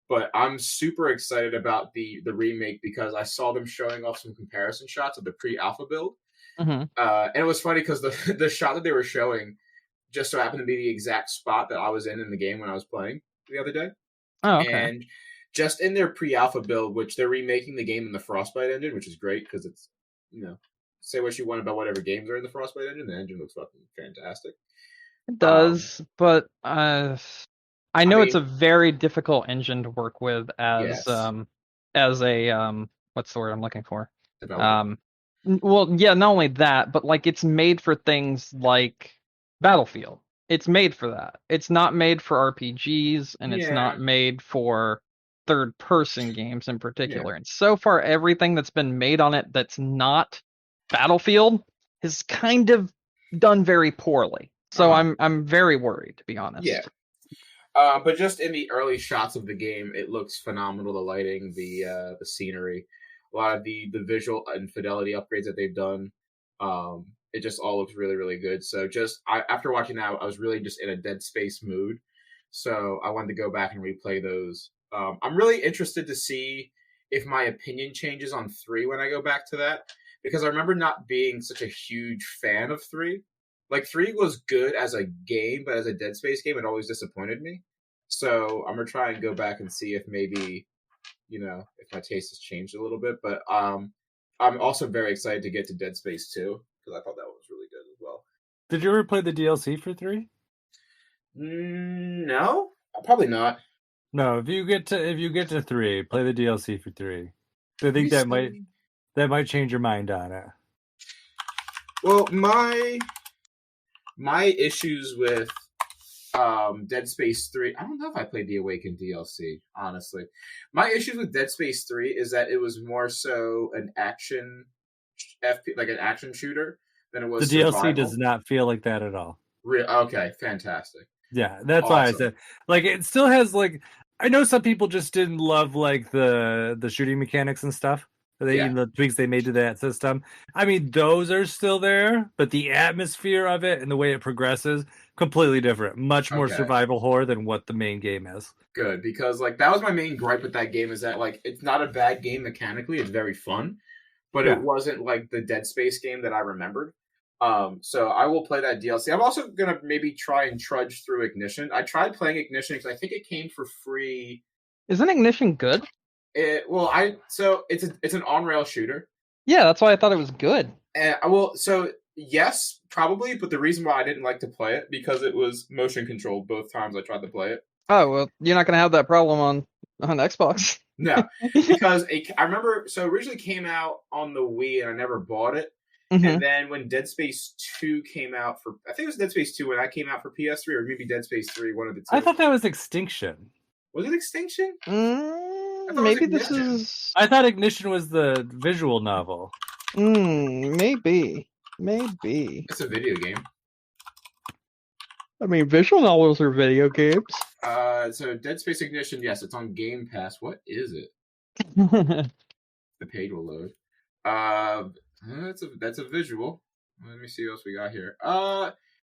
B: But I'm super excited about the remake because I saw them showing off some comparison shots of the pre-alpha build. And it was funny because the shot that they were showing just so happened to be the exact spot that I was in the game when I was playing the other day.
C: Oh, okay.
B: And just in their pre-alpha build, which they're remaking the game in the Frostbite engine, which is great because it's, say what you want about whatever games are in the Frostbite engine, the engine looks fucking fantastic.
C: It does, but I know it's a very difficult engine to work with as a what's the word I'm looking for? Well, yeah, not only that, but like it's made for things like Battlefield. It's made for that. It's not made for RPGs, and it's not made for third-person games in particular. And so far, everything that's been made on it that's not Battlefield is kind of done very poorly. So I'm very worried, to be honest.
B: Yeah. But just in the early shots of the game, it looks phenomenal. The lighting, the scenery, a lot of the visual and fidelity upgrades that they've done. It just all looks really, really good. So after watching that, I was really just in a Dead Space mood. So I wanted to go back and replay those. I'm really interested to see if my opinion changes on 3 when I go back to that. Because I remember not being such a huge fan of 3. Like, 3 was good as a game, but as a Dead Space game, it always disappointed me. So I'm going to try and go back and see if maybe, if my taste has changed a little bit. But I'm also very excited to get to Dead Space 2, because I thought that was really good as well.
A: Did you ever play the DLC for 3?
B: No, probably not.
A: No, if you get to 3, play the DLC for 3. I think that might change your mind on it.
B: Well, my issues with Dead Space 3, I don't know if I played the Awakened DLC, honestly. My issues with Dead Space 3 is that it was more so an action like an action shooter than it was
A: the
B: survival.
A: DLC does not feel like that at all.
B: Okay, fantastic.
A: Yeah, that's why I said, like, it still has, like, I know some people just didn't love, like, the shooting mechanics and stuff. The tweaks they made to that system. I mean, those are still there, but the atmosphere of it and the way it progresses, completely different. Much more survival horror than what the main game is.
B: Good, because, like, that was my main gripe with that game, is that, like, it's not a bad game mechanically. It's very fun, but it wasn't, like, the Dead Space game that I remembered. So I will play that DLC. I'm also going to maybe try and trudge through Ignition. I tried playing Ignition because I think it came for free.
C: Isn't Ignition good?
B: So it's an on-rail shooter.
C: Yeah, that's why I thought it was good.
B: Yes, probably, but the reason why I didn't like to play it because it was motion controlled both times I tried to play it.
C: Oh, well, you're not going to have that problem on Xbox.
B: No, because I remember, so it originally came out on the Wii and I never bought it. Mm-hmm. And then when Dead Space 2 came out I think it was Dead Space 2 when that came out for PS3, or maybe Dead Space 3, one of the two.
A: I thought that was Extinction.
B: Was it Extinction?
C: Maybe this is...
A: I thought Ignition was the visual novel.
C: Maybe.
B: It's a video game.
C: I mean, visual novels are video games.
B: So Dead Space Ignition, yes, it's on Game Pass. What is it? The page will load. That's a visual. Let me see what else we got here.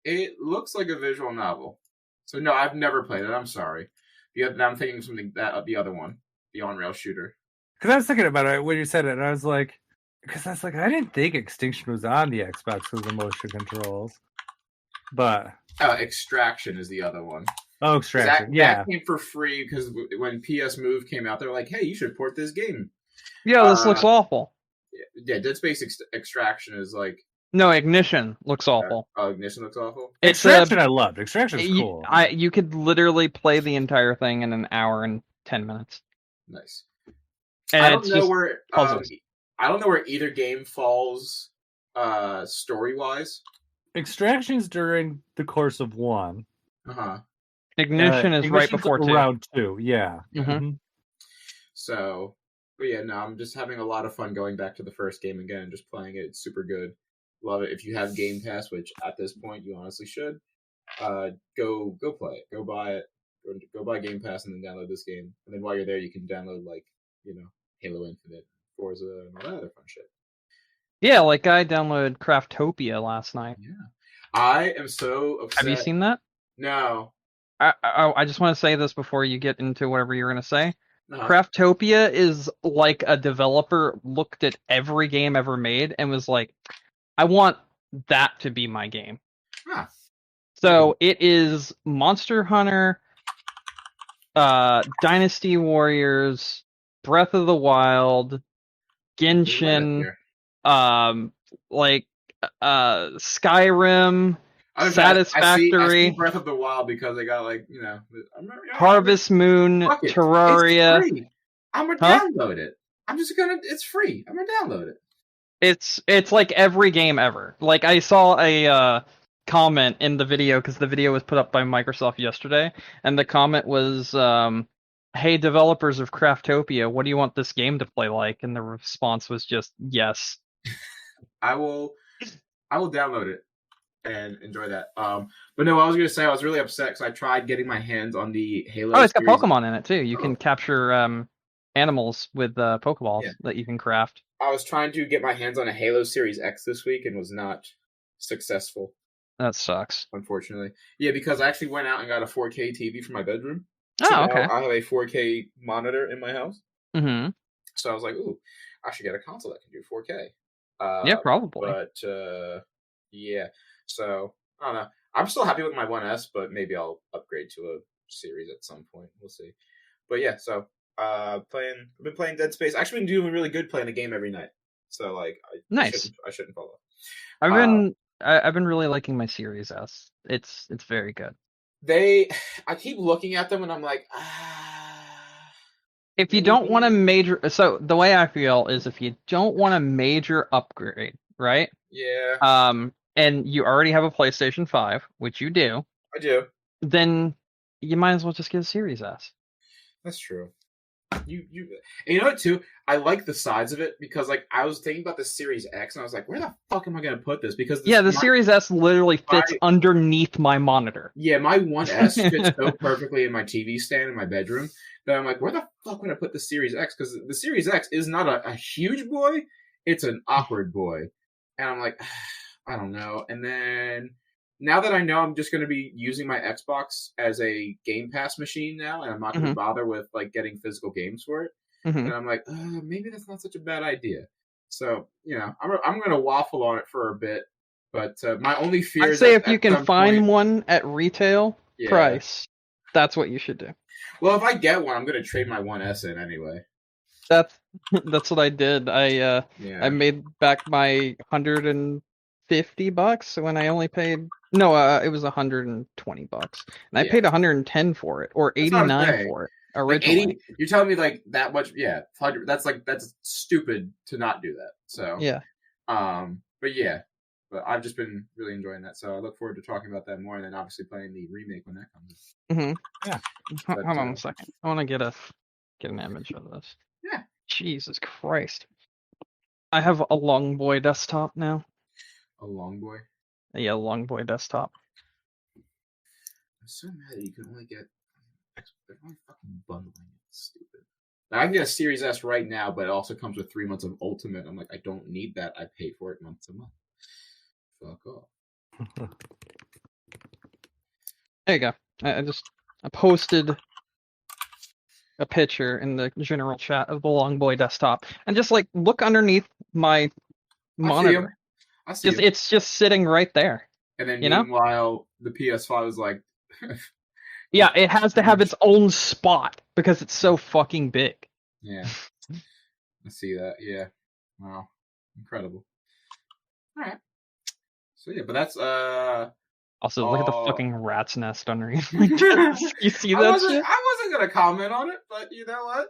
B: It looks like a visual novel. So no, I've never played it. I'm sorry. I'm thinking of something the other one, the on-rail shooter.
A: Because I was thinking about it when you said it, and I was like, I didn't think Extinction was on the Xbox because of motion controls. But
B: Extraction is the other one.
A: Oh, Extraction.
B: That came for free because when PS Move came out, they were like, "Hey, you should port this game."
C: Yeah, this looks awful.
B: Yeah, Dead Space Extraction is like...
C: No, Ignition looks awful.
B: Ignition looks awful?
A: Extraction I loved. Extraction's cool.
C: You could literally play the entire thing in an hour and 10 minutes.
B: Nice.
C: And
B: I don't know where either game falls story-wise.
A: Extraction's during the course of 1.
B: Uh-huh.
C: Ignition is right before 2.
A: Around 2, yeah.
C: Mm-hmm.
B: So... But yeah, no, I'm just having a lot of fun going back to the first game again and just playing it. It's super good. Love it. If you have Game Pass, which at this point you honestly should, go play it. Go buy it. Go buy Game Pass and then download this game. And then while you're there, you can download like Halo Infinite, Forza, and all that other fun shit.
C: Yeah, like I downloaded Craftopia last night.
B: Yeah, I am so upset.
C: Have you seen that?
B: No.
C: I just want to say this before you get into whatever you're going to say. Craftopia is like a developer looked at every game ever made and was like, I want that to be my game. So it is Monster Hunter, Dynasty Warriors, Breath of the Wild, Genshin, Skyrim, Satisfactory.
B: I see Breath of the Wild because they got
C: Harvest Moon, Terraria.
B: It's free. I'm gonna download it. It's free. I'm gonna download it.
C: It's like every game ever. Like I saw a comment in the video because the video was put up by Microsoft yesterday, and the comment was, "Hey, developers of Craftopia, what do you want this game to play like?" And the response was just yes.
B: I will download it and enjoy that. But no, I was gonna say I was really upset because I tried getting my hands on the Halo.
C: Oh, it's got Pokemon in it too. You can capture animals with Pokeballs that you can craft.
B: I was trying to get my hands on a Halo Series X this week and was not successful.
C: That sucks.
B: Unfortunately. Yeah, because I actually went out and got a 4K TV for my bedroom.
C: Oh, okay.
B: I have a 4K monitor in my house.
C: Mm-hmm.
B: So I was like, ooh, I should get a console that can do 4K.
C: Yeah, probably.
B: But, yeah. So, I don't know. I'm still happy with my 1S, but maybe I'll upgrade to a series at some point. We'll see. But yeah, so, I've been playing Dead Space. Actually been doing really good playing the game every night. So, like,
C: nice.
B: I shouldn't fall off.
C: I've been really liking my Series S. It's very good.
B: I keep looking at them and I'm like,
C: if you don't want a major, so the way I feel is if you don't want a major upgrade, right?
B: Yeah.
C: And you already have a PlayStation 5, which you do.
B: I do.
C: Then you might as well just get a Series S.
B: That's true. You know what too? I like the size of it because like I was thinking about the Series X and I was like, where the fuck am I gonna put this? Because
C: the Series S literally fits underneath my monitor.
B: Yeah, my 1S fits so perfectly in my TV stand in my bedroom that I'm like, where the fuck would I put the Series X? Because the Series X is not a huge boy; it's an awkward boy, and I'm like, I don't know. And then now that I know I'm just going to be using my Xbox as a Game Pass machine now, and I'm not going to bother with like getting physical games for it, and I'm like, maybe that's not such a bad idea. So I'm going to waffle on it for a bit, but my only fear is
C: if you can find one at retail price, that's what you should do.
B: Well, if I get one, I'm going to trade my 1S in anyway.
C: That's what I did. I made back my $150 when I only paid. No, it was $120, and I paid $110 for it, or $89 for it originally.
B: Like you're telling me like that much? Yeah, that's stupid to not do that. So
C: yeah,
B: but I've just been really enjoying that. So I look forward to talking about that more, and then obviously playing the remake when that comes.
C: Mm-hmm. Yeah. Hold on a second. I want to get an image of this.
B: Yeah.
C: Jesus Christ. I have a Long Boy desktop now.
B: A Long Boy?
C: Yeah, Long Boy desktop.
B: I'm so mad that you can only get... They're only fucking bundling it. It's stupid. Now, I can get a Series S right now, but it also comes with 3 months of Ultimate. I'm like, I don't need that. I pay for it month to month. Fuck off.
C: There you go. I posted a picture in the general chat of the Long Boy desktop, and just like look underneath my monitor.
B: I see him.
C: It's just sitting right there.
B: And then meanwhile, the PS5 is like...
C: yeah, it has to have its own spot because it's so fucking big.
B: Yeah. I see that, yeah. Wow. Incredible. Alright. So yeah, but that's
C: also look at the fucking rat's nest underneath my desk. You see that shit?
B: I wasn't gonna comment on it, but you know what?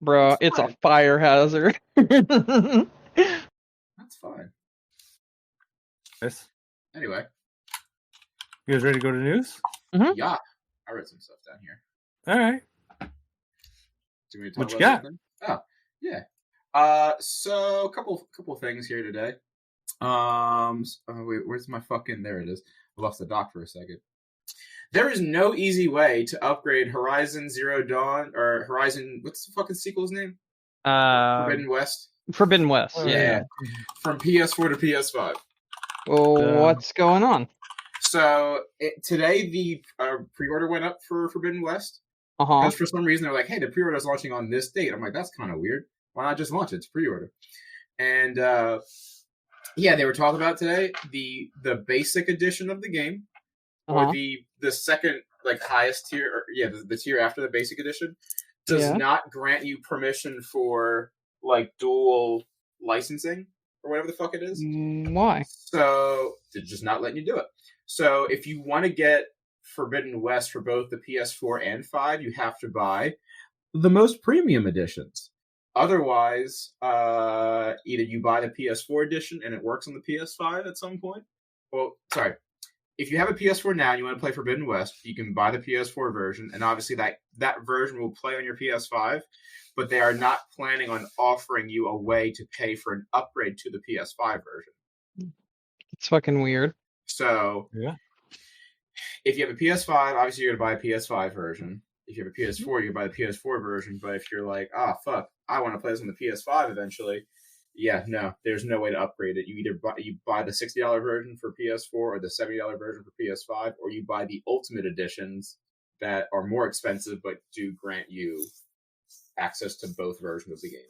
C: Bro, it's a fire hazard.
B: That's fine.
A: Yes.
B: Anyway.
A: You guys ready to go to news?
C: Mm-hmm.
B: Yeah. I wrote some stuff down here.
A: Alright.
B: What you got? Oh, yeah. So a couple things here today. Wait, where's my fucking... There it is. I lost the doc for a second. There is no easy way to upgrade Horizon Zero Dawn or Horizon. What's the fucking sequel's name? Forbidden West.
C: Forbidden West. Yeah.
B: From PS4 to PS5.
C: Well, what's going on?
B: So today the pre-order went up for Forbidden West. Because for some reason they're like, hey, the pre-order is launching on this date. I'm like, that's kind of weird. Why not just launch it? It's pre-order. And they were talking about today the basic edition of the game, or the second highest tier, the tier after the basic edition, does not grant you permission for dual licensing or whatever the fuck it is.
C: Why?
B: So they're just not letting you do it. So if you want to get Forbidden West for both the PS4 and 5, you have to buy the most premium editions. Otherwise, either you buy the PS4 edition and it works on the PS5 at some point. Well, sorry. If you have a PS4 now and you want to play Forbidden West, you can buy the PS4 version, and obviously that version will play on your PS5, but they are not planning on offering you a way to pay for an upgrade to the PS5 version.
C: It's fucking weird.
B: So, if you have a PS5, obviously you're going to buy a PS5 version. If you have a PS4, you buy the PS4 version. But if you're like, fuck, I want to play this on the PS5 eventually, no, there's no way to upgrade it. You either buy the $60 version for PS4 or the $70 version for PS5, or you buy the Ultimate Editions that are more expensive but do grant you access to both versions of the game.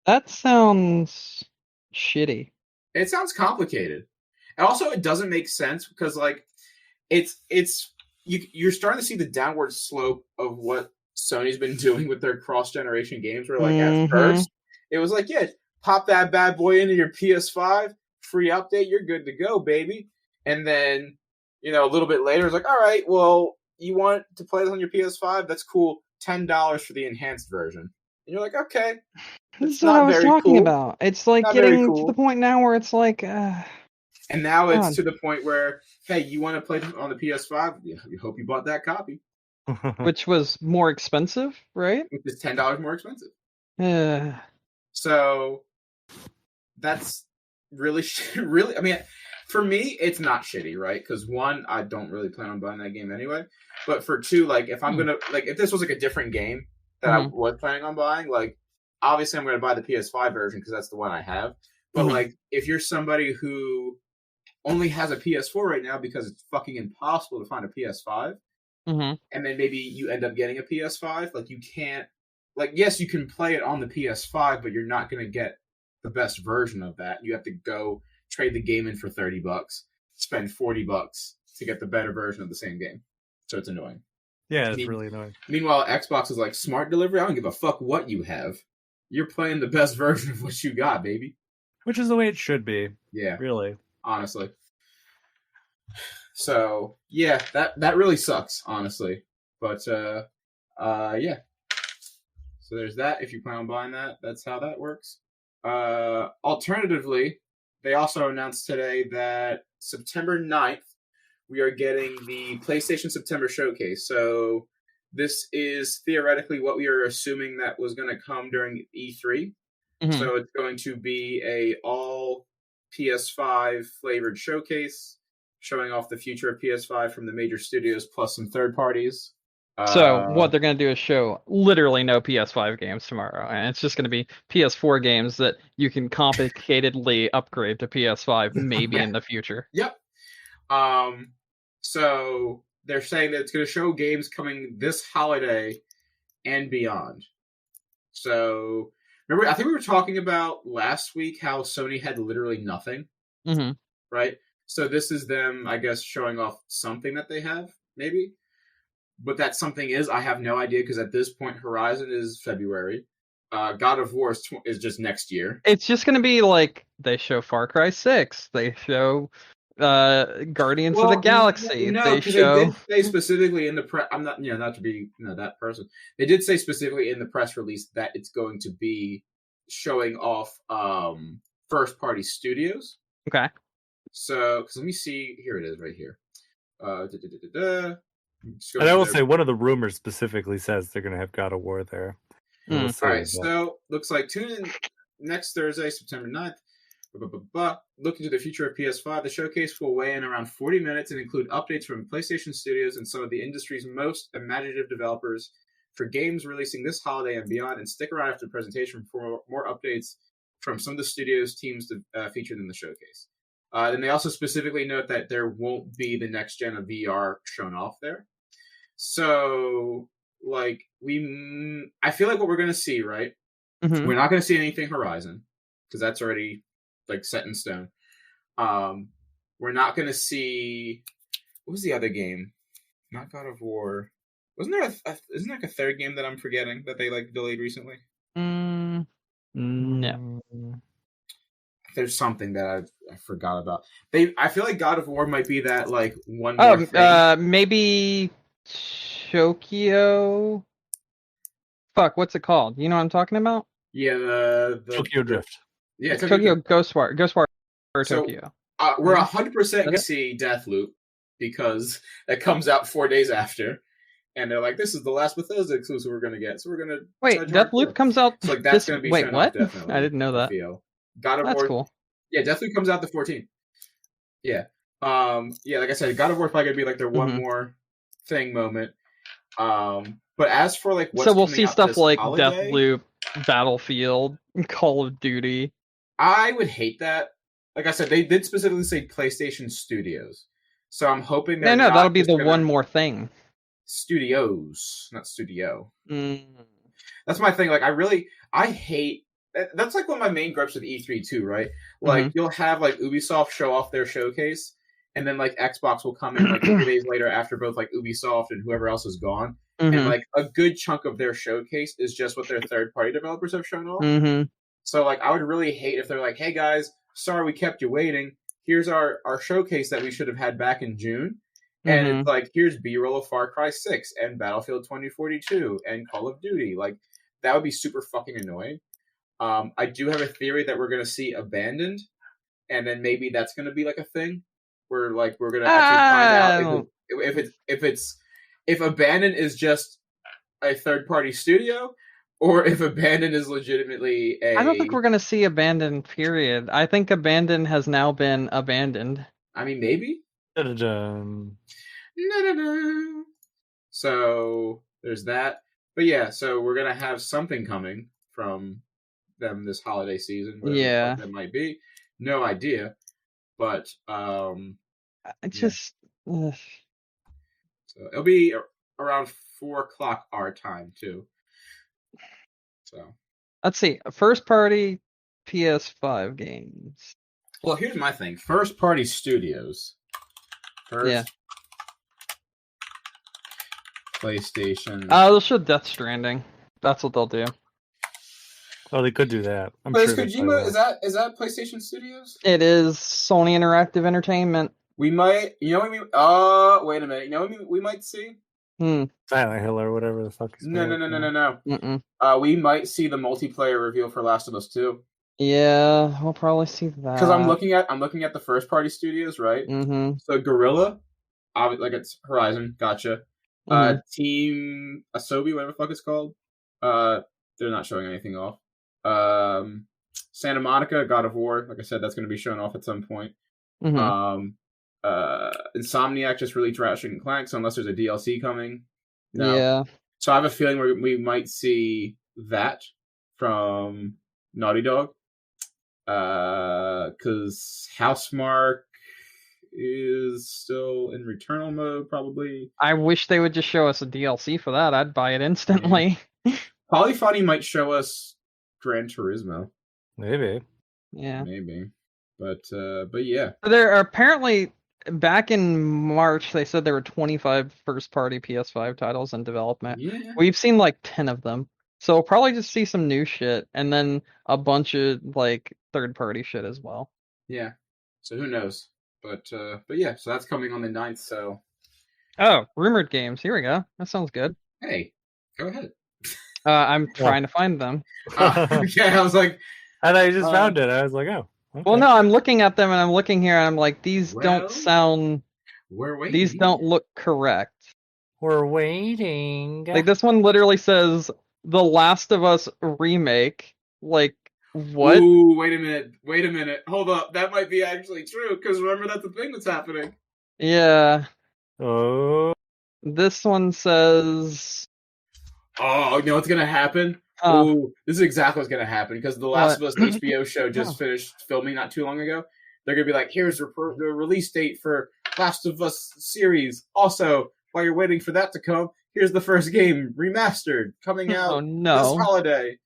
C: That sounds shitty.
B: It sounds complicated. And also, it doesn't make sense because, you're starting to see the downward slope of what Sony's been doing with their cross-generation games. Where, at first, it was pop that bad boy into your PS5, free update, you're good to go, baby. And then, a little bit later, it's all right, well, you want to play this on your PS5? That's cool. $10 for the enhanced version. And you're like, okay.
C: This is what I was talking about. It's getting to the point now where it's
B: and now it's to the point where, hey, you want to play on the PS5? Yeah, we hope you bought that copy.
C: Which was more expensive, right?
B: Which is $10 more expensive. So that's really, really. I mean, for me, it's not shitty, right? Because one, I don't really plan on buying that game anyway. But for two, if I'm gonna if this was a different game that I was planning on buying, obviously I'm gonna buy the PS5 version because that's the one I have. But if you're somebody who only has a PS4 right now because it's fucking impossible to find a PS5, and then maybe you end up getting a PS5, you can't. Yes, you can play it on the PS5, but you're not going to get the best version of that. You have to go trade the game in for $30, spend $40 to get the better version of the same game. So it's annoying.
A: Yeah, it's really annoying.
B: Meanwhile, Xbox is smart delivery. I don't give a fuck what you have. You're playing the best version of what you got, baby.
A: Which is the way it should be.
B: Yeah.
A: Really.
B: Honestly. So, yeah, that really sucks, honestly. But, yeah. So there's that. If you plan on buying that, that's how that works. Alternatively, they also announced today that September 9th, we are getting the PlayStation September Showcase. So this is theoretically what we are assuming that was going to come during E3. So it's going to be a all PS5 flavored showcase, showing off the future of PS5 from the major studios plus some third parties.
C: So what they're going to do is show literally no PS5 games tomorrow, and it's just going to be PS4 games that you can complicatedly upgrade to PS5 maybe in the future.
B: Yep. So they're saying that it's going to show games coming this holiday and beyond. So remember, I think we were talking about last week how Sony had literally nothing, right? So this is them, I guess, showing off something that they have, maybe. But that something is, I have no idea, because at this point, Horizon is February. God of War is just next year.
C: It's just going to be they show Far Cry 6. They show Guardians of the Galaxy.
B: No,
C: they
B: did say specifically in the press. I'm not, not to be that person. They did say specifically in the press release that it's going to be showing off first-party studios.
C: Okay.
B: So, because let me see. Here it is, right here.
A: And I will say one of the rumors specifically says they're going to have God of War there.
B: All right, so looks like tune in next Thursday, September 9th, Looking to the future of PS5, the showcase will weigh in around 40 minutes and include updates from PlayStation Studios and some of the industry's most imaginative developers for games releasing this holiday and beyond. And stick around after the presentation for more updates from some of the studio's teams featured in the showcase. And they also specifically note that there won't be the next gen of VR shown off there. So, like, I feel like what we're going to see, right? Mm-hmm. We're not going to see anything Horizon, because that's already, like, set in stone. We're not going to see... What was the other game? Not God of War. Wasn't there isn't there like a third game that I'm forgetting that they, like, delayed recently?
C: No.
B: There's something that I forgot about. I feel like God of War might be that, like, one more thing.
C: Maybe Tokyo. Fuck, what's it called? You know what I'm talking about?
B: Yeah, the
A: Tokyo Drift.
B: Yeah,
C: Tokyo Ghostwire Tokyo.
B: We're 100% gonna see Deathloop because it comes out 4 days after, and they're like, "This is the last Bethesda exclusive we're gonna get." So we're gonna
C: Deathloop comes out.
B: So, like, that's gonna be
C: wait, what?
B: Definitely,
C: I didn't know that.
B: God of
C: That's
B: War.
C: Cool.
B: Yeah, Deathloop comes out the 14th. Yeah. Yeah, like I said, God of War is probably gonna be like their one more thing moment. But as for, like, what's
C: so we'll see stuff like
B: holiday,
C: Deathloop, Battlefield, Call of Duty.
B: I would hate that. Like I said, they did specifically say PlayStation Studios, so I'm hoping that
C: that'll be the one more thing.
B: Studios, not studio. That's my thing. Like, I hate. That's like one of my main gripes with E3 too, right? Like, you'll have, like, Ubisoft show off their showcase, and then, like, Xbox will come in, like, 3 days later after both, like, Ubisoft and whoever else is gone, and, like, a good chunk of their showcase is just what their third-party developers have shown off. So, like, I would really hate if they're like, "Hey guys, sorry we kept you waiting. Here's our showcase that we should have had back in June." And it's like, here's B-roll of Far Cry 6 and Battlefield 2042 and Call of Duty. Like, that would be super fucking annoying. I do have a theory that we're going to see Abandoned, and then maybe that's going to be, like, a thing where, like, we're going to actually find out if Abandoned is just a third-party studio, or if Abandoned is legitimately a...
C: I don't think we're going to see Abandoned, period. I think Abandoned has now been abandoned.
B: I mean, maybe.
A: Da-da-da.
B: So, there's that. But yeah, so we're going to have something coming from them this holiday season.
C: Yeah.
B: That might be. No idea. But,
C: just...
B: So, it'll be around 4 o'clock our time, too. So,
C: let's see. First party PS5 games.
B: Well, here's my thing. First party studios. PlayStation.
C: They'll show Death Stranding. That's what they'll do.
A: Oh, they could do that.
B: Is that PlayStation Studios?
C: It is Sony Interactive Entertainment.
B: We might, wait a minute. You know what we might see?
A: Silent Hill or whatever the fuck.
B: No. We might see the multiplayer reveal for Last of Us 2.
C: Yeah, we'll probably see that.
B: Because I'm looking at the first party studios, right? So Guerrilla, like, it's Horizon, gotcha. Team Asobi, whatever the fuck it's called. They're not showing anything off. Santa Monica, God of War, like I said, that's going to be shown off at some point. Insomniac just released Ratchet & Clank, so unless there's a DLC coming, no.
C: Yeah.
B: So I have a feeling we might see that from Naughty Dog, because Housemarque is still in Returnal mode, probably.
C: I wish they would just show us a DLC for that. I'd buy it instantly.
B: Polyphony might show us Gran Turismo.
A: Maybe.
C: Yeah.
B: Maybe. But yeah.
C: There are apparently, back in March, they said there were 25 first-party PS5 titles in development.
B: Yeah.
C: We've seen like 10 of them. So we'll probably just see some new shit, and then a bunch of, like, third-party shit as well.
B: Yeah. So who knows? But yeah, so that's coming on the 9th, so...
C: Oh, rumored games. Here we go. That sounds good.
B: Hey, go ahead.
C: I'm trying to find them.
B: Okay, I was like...
A: And I just found it. I was like, oh. Okay.
C: Well, no, I'm looking at them, and I'm looking here, and I'm like, these don't sound...
B: We're waiting.
C: These don't look correct.
A: We're waiting.
C: Like, this one literally says, The Last of Us Remake. Like... What?
B: Ooh, wait a minute. Hold up. That might be actually true, because remember that's the thing that's happening.
C: Yeah.
A: Oh.
C: This one says...
B: Oh, you know what's going to happen? Ooh, this is exactly what's going to happen, because The Last of Us HBO show just finished filming not too long ago. They're going to be like, here's the release date for Last of Us series. Also, while you're waiting for that to come, here's the first game, remastered, coming out this holiday.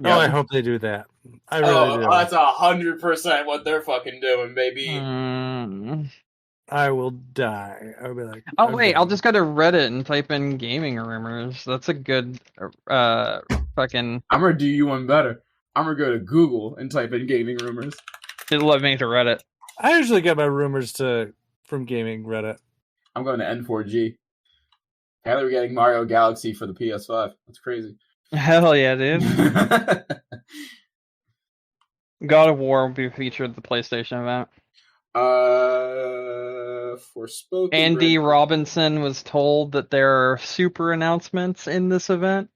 A: Oh, I hope they do that. I really do.
B: That's 100% what they're fucking doing, baby.
A: I will die. I'll be like,
C: oh wait, I'll just go to Reddit and type in gaming rumors. That's a good fucking...
B: I'm gonna do you one better. I'm gonna go to Google and type in gaming rumors.
C: It'll let me to Reddit.
A: I usually get my rumors from gaming Reddit.
B: I'm going to N4G. Apparently we're getting Mario Galaxy for the PS5. That's crazy.
C: Hell yeah, dude. God of War will be featured at the PlayStation event.
B: Forspoken.
C: Andy Robinson was told that there are super announcements in this event.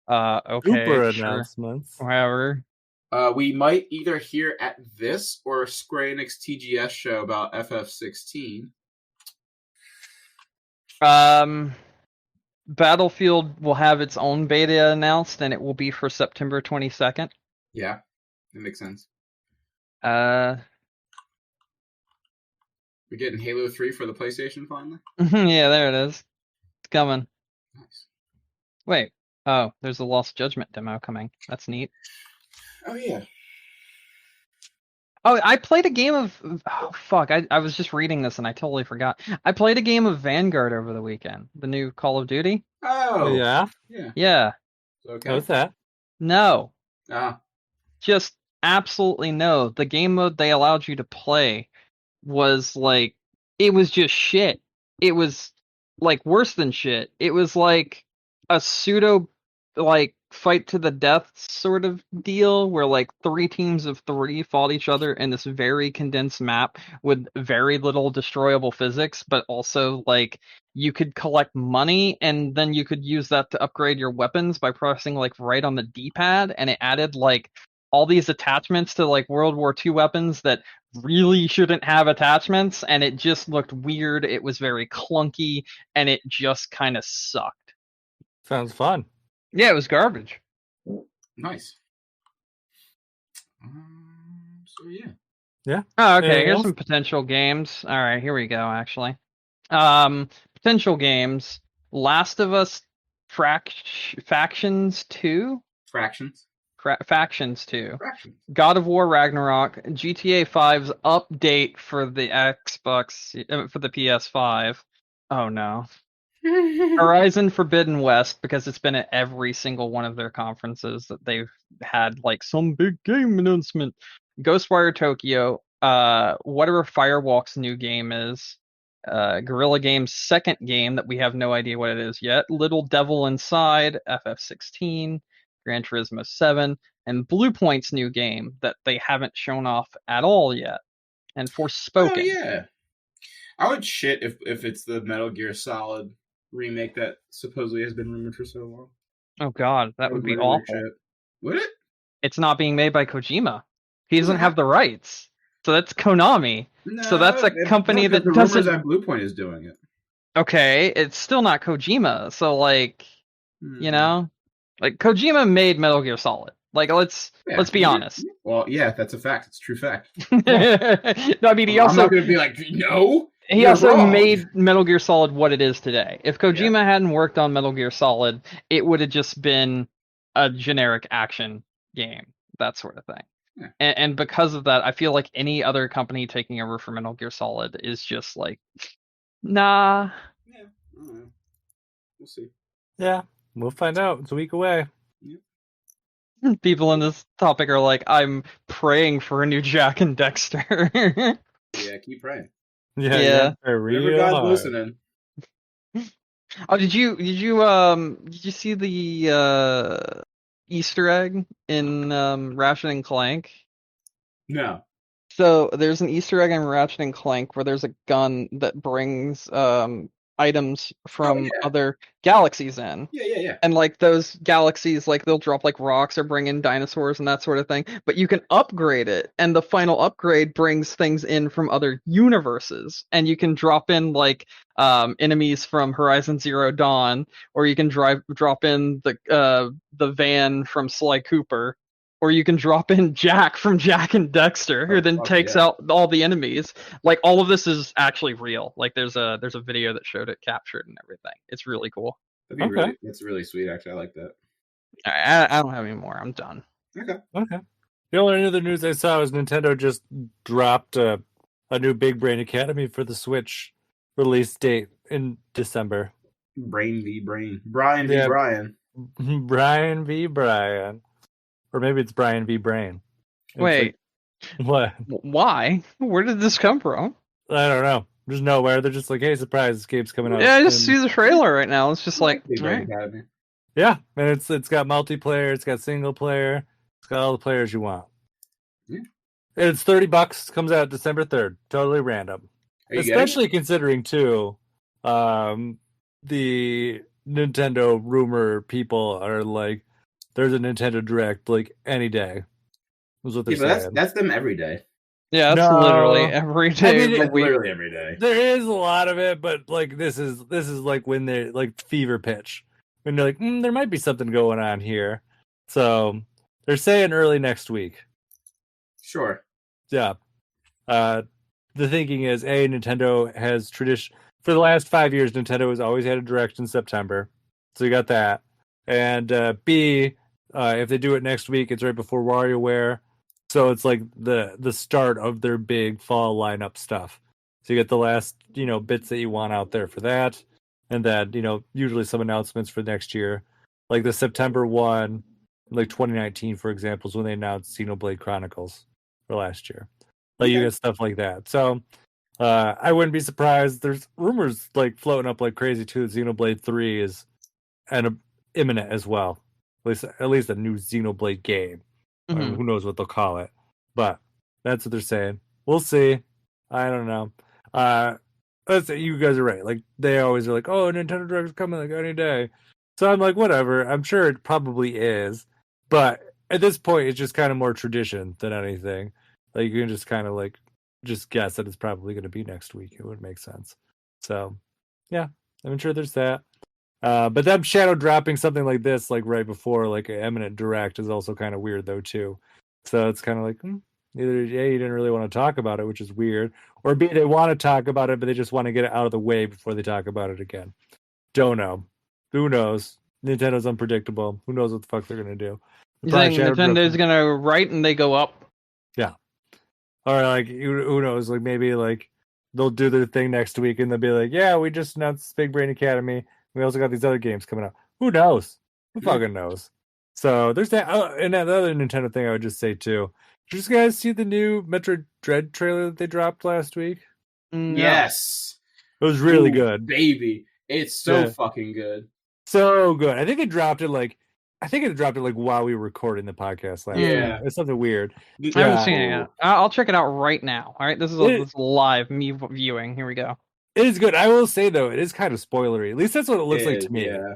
C: Okay.
A: Super announcements.
C: However.
B: We might either hear at this or a Square Enix TGS show about FF16.
C: Battlefield will have its own beta announced, and it will be for September 22nd.
B: Yeah, that makes sense.
C: We're
B: getting Halo 3 for the PlayStation finally?
C: Yeah, there it is. It's coming.
B: Nice.
C: Wait. Oh, there's a Lost Judgment demo coming. That's neat.
B: Oh, yeah.
C: Oh, I played a game of... Oh, fuck. I was just reading this and I totally forgot. I played a game of Vanguard over the weekend. The new Call of Duty.
B: Oh.
A: Yeah?
C: Yeah.
B: Okay.
A: What's that?
C: No.
B: Just
C: absolutely no. The game mode they allowed you to play was like... It was just shit. It was like worse than shit. It was like a pseudo like fight to the death sort of deal where like 3 teams of 3 fought each other in this very condensed map with very little destroyable physics, but also like you could collect money and then you could use that to upgrade your weapons by pressing like right on the D-pad, and it added like all these attachments to like World War II weapons that really shouldn't have attachments, and it just looked weird. It was very clunky and it just kind of sucked.
A: Sounds fun.
C: Yeah, it was garbage.
B: Nice. So yeah.
A: Yeah.
C: Oh, okay. Here's some potential games. All right, here we go. Actually, potential games: Last of Us, Factions 2.
B: Fractions.
C: Factions 2. God of War Ragnarok, GTA 5's update for the Xbox for the PS5. Oh no. Horizon Forbidden West, because it's been at every single one of their conferences that they've had like some big game announcement. Ghostwire Tokyo, whatever Firewalk's new game is, Guerrilla Games' second game that we have no idea what it is yet, Little Devil Inside, FF16, Gran Turismo 7, and Bluepoint's new game that they haven't shown off at all yet, and Forspoken.
B: Oh yeah, I would shit if it's the Metal Gear Solid remake that supposedly has been rumored for so long.
C: Oh god, that would be awful.
B: Shit. Would it?
C: It's not being made by Kojima. He doesn't have the rights. So that's Konami.
B: No,
C: so that's a company that
B: the
C: doesn't...
B: rumors that Bluepoint is doing it.
C: Okay, it's still not Kojima. So like, you know, like Kojima made Metal Gear Solid. Like let's be honest.
B: Well, yeah, that's a fact. It's a true fact.
C: No, I mean he also...
B: I'm not going to be like, no.
C: He also made Metal Gear Solid what it is today. If Kojima hadn't worked on Metal Gear Solid, it would have just been a generic action game, that sort of thing. Yeah. And because of that, I feel like any other company taking over for Metal Gear Solid is just like, nah.
B: Yeah, I don't know. We'll see.
A: Yeah, we'll find out. It's a week away.
B: Yeah.
C: People in this topic are like, I'm praying for a new Jak and Dexter.
B: Yeah, keep praying.
C: Yeah.
B: Whoever God's listening.
C: Oh, did you see the Easter egg in Ratchet and Clank?
B: No.
C: So there's an Easter egg in Ratchet and Clank where there's a gun that brings items from other galaxies in.
B: Yeah.
C: And like those galaxies, like they'll drop like rocks or bring in dinosaurs and that sort of thing. But you can upgrade it, and the final upgrade brings things in from other universes. And you can drop in like enemies from Horizon Zero Dawn, or you can drop in the van from Sly Cooper. Or you can drop in Jack from Jack and Dexter, who then takes out all the enemies. Like all of this is actually real. Like there's a video that showed it captured and everything. It's really cool.
B: That's really sweet. Actually, I like that.
C: I don't have any more. I'm done.
B: Okay.
A: The only other news I saw was Nintendo just dropped a new Big Brain Academy for the Switch release date in December.
B: Brain v. Brain. Brian v. Brian.
A: Brian v. Brian. Or maybe it's Brian v. Brain.
C: Wait.
A: What?
C: Why? Where did this come from?
A: I don't know. There's nowhere. They're just like, hey, surprise, this game's coming out.
C: Yeah, I just see the trailer right now. It's just like,
B: right.
A: Yeah, and it's got multiplayer, it's got single player, it's got all the players you want.
B: Yeah.
A: And it's $30. Comes out December 3rd. Totally random. Especially considering too, the Nintendo rumor people are like, there's a Nintendo Direct like any day. Was what they're saying.
B: That's them every day.
C: Yeah, that's literally every day.
B: I mean, it's literally every day.
A: There is a lot of it, but like this is like when they're like fever pitch. When they're like, there might be something going on here. So they're saying early next week.
B: Sure.
A: Yeah. The thinking is, Nintendo has tradition for the last 5 years. Nintendo has always had a Direct in September, so you got that. And B, if they do it next week, it's right before WarioWare, so it's like the start of their big fall lineup stuff. So you get the last bits that you want out there for that, and then usually some announcements for next year, like the September one, like 2019, for example, is when they announced Xenoblade Chronicles for last year. Like you get stuff like that. So I wouldn't be surprised. There's rumors like floating up like crazy too. Xenoblade 3 is imminent as well. At least a new Xenoblade game.
C: Mm-hmm.
A: Who knows what they'll call it? But that's what they're saying. We'll see. I don't know. You guys are right. Like they always are like, oh, Nintendo Direct's coming like any day. So I'm like, whatever. I'm sure it probably is, but at this point, it's just kind of more tradition than anything. Like you can just kind of like just guess that it's probably going to be next week. It would make sense. So yeah, I'm sure there's that. But them shadow dropping something like this, like right before like an imminent Direct, is also kind of weird though too. So it's kind of like either A, you didn't really want to talk about it, which is weird, or B, they want to talk about it, but they just want to get it out of the way before they talk about it again. Don't know. Who knows? Nintendo's unpredictable. Who knows what the fuck they're gonna do?
C: You think Nintendo's gonna write and they go up?
A: Yeah. Or like who knows? Like maybe like they'll do their thing next week and they'll be like, yeah, we just announced this Big Brain Academy. We also got these other games coming out. Who knows? Who fucking knows? So there's that. Oh, and that other Nintendo thing I would just say too. Did you guys see the new Metroid Dread trailer that they dropped last week?
C: No.
B: Yes.
A: It was really good.
B: Baby. It's so fucking good.
A: So good. I think it dropped it like while we were recording the podcast last night. It's something weird.
C: I haven't seen it yet. I'll check it out right now. All right, this is live me viewing. Here we go.
A: It is good. I will say though, it is kind of spoilery. At least that's what it looks like to me.
B: Yeah.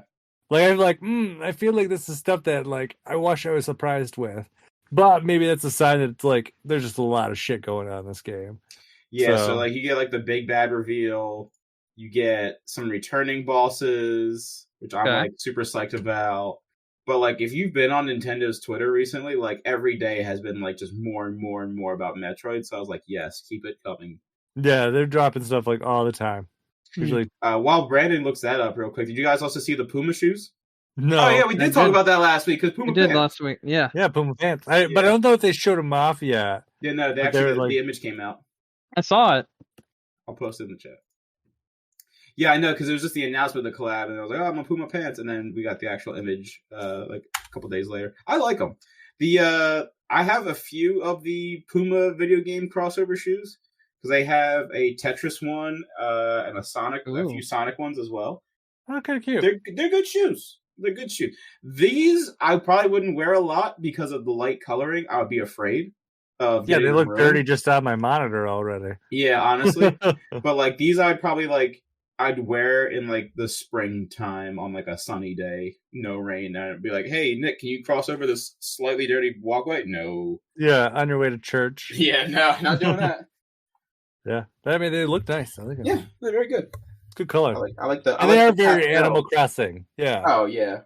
A: Like I'm like, I feel like this is stuff that like I wish I was surprised with. But maybe that's a sign that it's like there's just a lot of shit going on in this game.
B: Yeah, so like you get like the big bad reveal, you get some returning bosses, which I'm like super psyched about. But like if you've been on Nintendo's Twitter recently, like every day has been like just more and more and more about Metroid. So I was like, yes, keep it coming.
A: Yeah, they're dropping stuff like all the time. Usually,
B: while Brandon looks that up real quick, did you guys also see the Puma shoes?
A: No.
B: Oh yeah, we did talk about that last week because Puma
C: we did
B: pants.
C: last week. Yeah,
A: Puma pants. But I don't know if they showed them off yet.
B: Yeah, no, the image came out.
C: I saw it.
B: I'll post it in the chat. Yeah, I know because it was just the announcement of the collab, and I was like, "Oh, I'm a Puma pants," and then we got the actual image like a couple days later. I like them. I have a few of the Puma video game crossover shoes because they have a Tetris one and a few Sonic ones as well.
A: Oh, kind of cute.
B: They're good shoes. They're good shoes. These I probably wouldn't wear a lot because of the light coloring. I would be afraid of.
A: Yeah, they look dirty just on my monitor already.
B: Yeah, honestly. But like these, I'd probably like. I'd wear in like the springtime on like a sunny day, no rain, and I'd be like, "Hey, Nick, can you cross over this slightly dirty walkway?" No.
A: Yeah, on your way to church.
B: Yeah, no, not doing that.
A: Yeah, I mean they look nice. I like them.
B: Yeah, they're very good.
A: Good color.
B: I like the.
A: And they are very Animal Crossing. Yeah.
B: Oh yeah.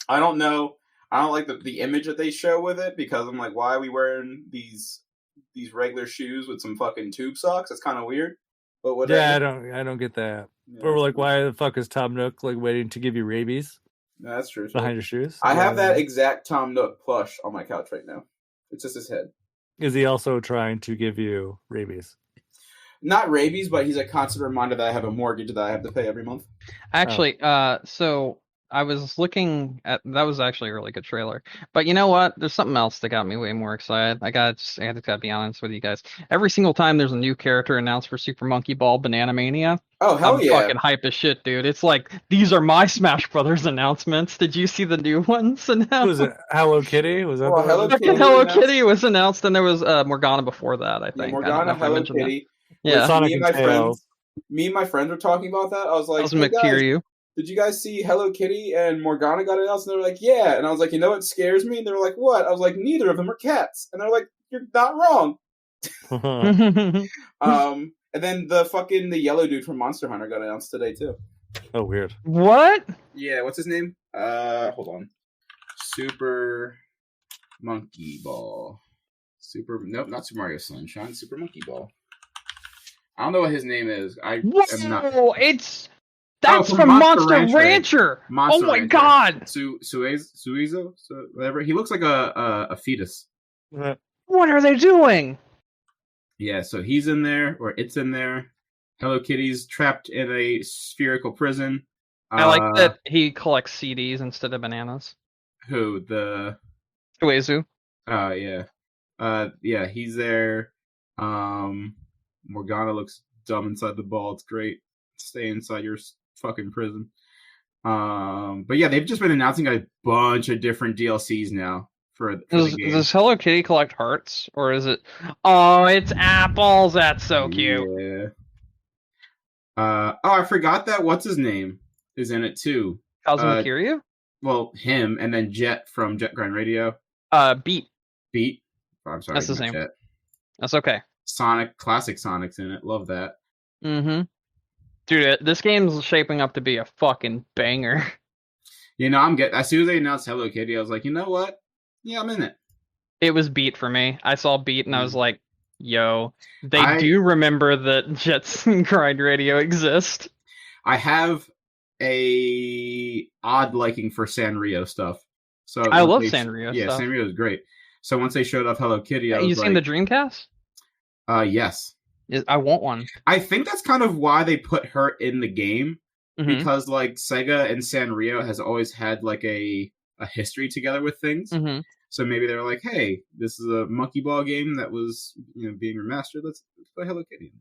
B: I don't know. I don't like the image that they show with it because I'm like, why are we wearing these regular shoes with some fucking tube socks? That's kind of weird. But whatever.
A: Yeah, I don't get that. Yeah, or like, why the fuck is Tom Nook like waiting to give you rabies?
B: No, that's true.
A: Behind your shoes.
B: I have that exact Tom Nook plush on my couch right now. It's just his head.
A: Is he also trying to give you rabies?
B: Not rabies, but he's a constant reminder that I have a mortgage that I have to pay every month.
C: Actually, so I was looking at that was actually a really good trailer. But you know what? There's something else that got me way more excited. I gotta be honest with you guys. Every single time there's a new character announced for Super Monkey Ball Banana Mania.
B: Oh hell
C: I'm fucking hype as shit, dude. It's like these are my Smash Brothers announcements. Did you see the new ones announced?
A: Was it Hello Kitty? Was that
C: Hello Kitty was announced, and there was Morgana before that, I think.
B: Yeah, Morgana, Hello Kitty.
C: Yeah,
A: Sonic
B: me and my friends were talking about that. I was like,
C: hey guys,
B: did you guys see Hello Kitty and Morgana got announced? And they were like, yeah. And I was like, you know what scares me? And they were like, what? I was like, neither of them are cats. And they're like, you're not wrong. And then the yellow dude from Monster Hunter got announced today too.
A: Oh, weird.
C: What?
B: Yeah, what's his name? Hold on. Super Monkey Ball. Nope, not Super Mario Sunshine. Super Monkey Ball. I don't know what his name is.
C: That's from Monster Rancher.
B: Monster
C: oh my
B: Rancher.
C: God.
B: Suizo? So whatever. He looks like a fetus.
C: What are they doing?
B: Yeah, so he's in there, or it's in there. Hello Kitty's trapped in a spherical prison.
C: I like that he collects CDs instead of bananas.
B: Who? The
C: Uezu.
B: Oh yeah. Yeah, he's there. Morgana looks dumb inside the ball. It's great. Stay inside your fucking prison. But yeah, they've just been announcing a bunch of different DLCs now for the game.
C: Does Hello Kitty collect hearts, or is it? Oh, it's apples. That's so cute.
B: Yeah. I forgot that. What's his name is in it too?
C: Kazuma Kiryu?
B: Well, him and then Jet from Jet Grind Radio.
C: Beat.
B: Oh, I'm sorry.
C: That's his name.
B: Jet.
C: That's okay.
B: Classic Sonic's in it. Love that.
C: Mm-hmm. Dude, this game's shaping up to be a fucking banger.
B: You know, as soon as they announced Hello Kitty, I was like, you know what? Yeah, I'm in it.
C: It was Beat for me. I saw Beat and I was like, yo, they do remember that Jets and Grind Radio exist.
B: I have a odd liking for Sanrio stuff. So
C: I love Sanrio stuff.
B: Yeah, Sanrio is great. So once they showed off Hello Kitty, I was like...
C: You seen the Dreamcast?
B: Yes.
C: I want one.
B: I think that's kind of why they put her in the game, because like Sega and Sanrio has always had like a history together with things. So maybe they were like, hey, this is a Monkey Ball game that was being remastered. Let's play Hello Kitty.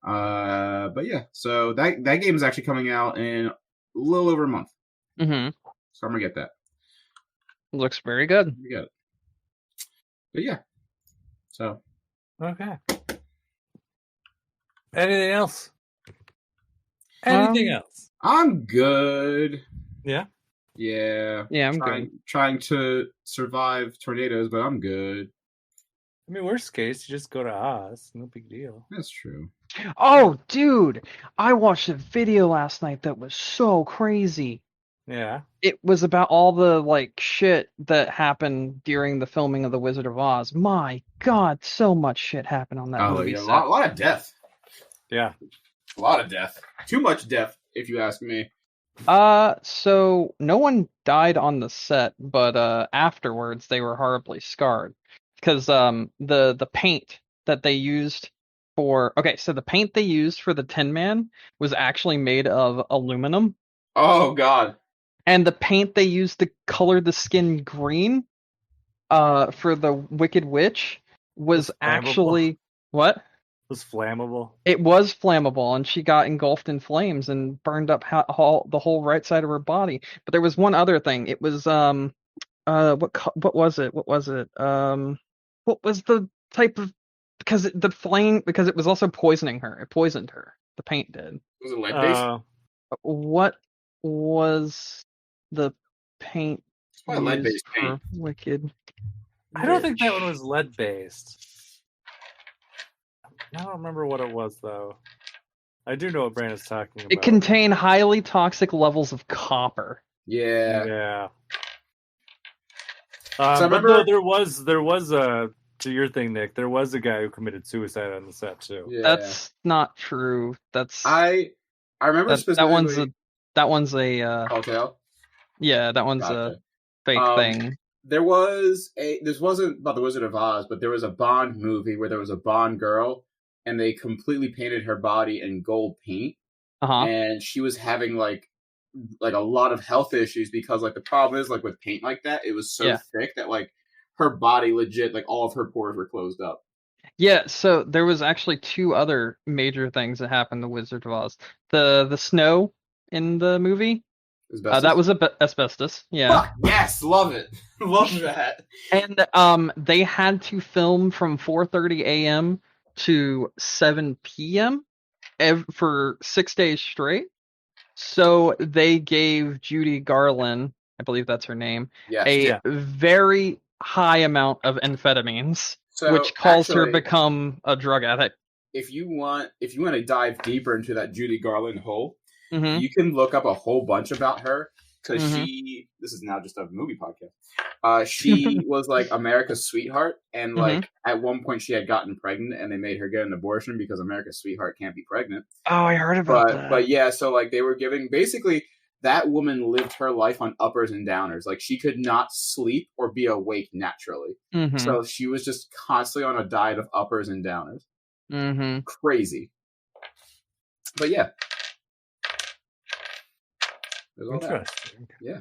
B: But yeah, so that game is actually coming out in a little over a month. So I'm gonna get that.
C: Looks very good.
B: We got it. But yeah, so
A: okay. Anything else? Anything else?
B: I'm good.
A: Yeah?
B: Yeah.
C: Yeah, I'm good.
B: Trying to survive tornadoes, but I'm good.
A: I mean, worst case, you just go to Oz. No big deal.
B: That's true.
C: Oh, dude. I watched a video last night that was so crazy.
A: Yeah.
C: It was about all the, like, shit that happened during the filming of The Wizard of Oz. My God, so much shit happened on that movie set.
B: A lot of death.
A: Yeah.
B: A lot of death. Too much death, if you ask me.
C: So no one died on the set, but afterwards they were horribly scarred. Because the paint that they used the paint they used for the Tin Man was actually made of aluminum.
B: Oh God.
C: And the paint they used to color the skin green for the Wicked Witch was actually what?
A: It was flammable.
C: It was flammable, and she got engulfed in flames and burned up the whole right side of her body. But there was one other thing. It was what was it? What was it? What was the type of because it was also poisoning her. It poisoned her. The paint did.
B: Was it lead-based?
C: What was the paint
B: it's probably lead-based paint.
C: Wicked?
A: I don't think that one was lead-based. I don't remember what it was, though. I do know what Brandon's talking about.
C: It contained highly toxic levels of copper.
B: Yeah.
A: So I remember there was to your thing, Nick. There was a guy who committed suicide on the set too.
C: Yeah. That's not true.
B: I remember specifically.
C: That one's a
B: hotel.
C: Yeah, that one's a fake thing.
B: This wasn't about the Wizard of Oz, but there was a Bond movie where there was a Bond girl, and they completely painted her body in gold paint, and she was having like a lot of health issues because like the problem is like with paint like that, it was so thick that like her body legit like all of her pores were closed up.
C: Yeah, so there was actually 2 other major things that happened to Wizard of Oz. The snow in the movie. That was asbestos. Yeah.
B: Fuck, yes, love it. Love that.
C: And they had to film from 4:30 a.m. to 7 p.m. For 6 days straight. So they gave Judy Garland, I believe that's her name, a very high amount of amphetamines, which calls her become a drug addict.
B: If you want to dive deeper into that Judy Garland hole, you can look up a whole bunch about her because this is now just a movie podcast. She was like America's sweetheart, and like at one point she had gotten pregnant, and they made her get an abortion because America's sweetheart can't be pregnant.
C: Oh, I heard about that.
B: But yeah, so like they were giving basically that woman lived her life on uppers and downers. Like she could not sleep or be awake naturally, so she was just constantly on a diet of uppers and downers. Crazy, but yeah.
A: Interesting.
B: Yeah.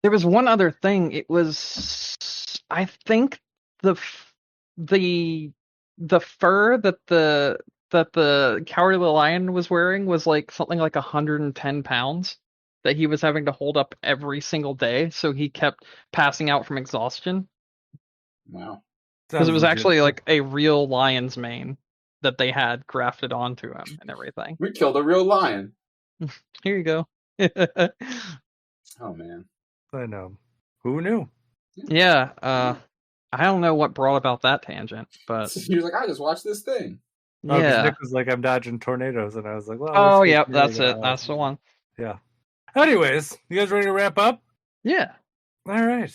C: There was one other thing. It was, I think, the fur that the Cowardly Lion was wearing was like something like 110 pounds that he was having to hold up every single day. So he kept passing out from exhaustion.
B: Wow.
C: Because it was actually like a real lion's mane that they had grafted onto him and everything.
B: We killed a real lion.
C: Here you go.
B: Oh man,
A: I know. Who knew?
C: Yeah, I don't know what brought about that tangent, but
B: he was like, "I just watched this thing."
C: Yeah,
A: Nick was like, "I'm dodging tornadoes," and I was like, "Well,
C: oh yeah, that's it. That's the one."
A: Yeah. Anyways, you guys ready to wrap up?
C: Yeah.
A: All right.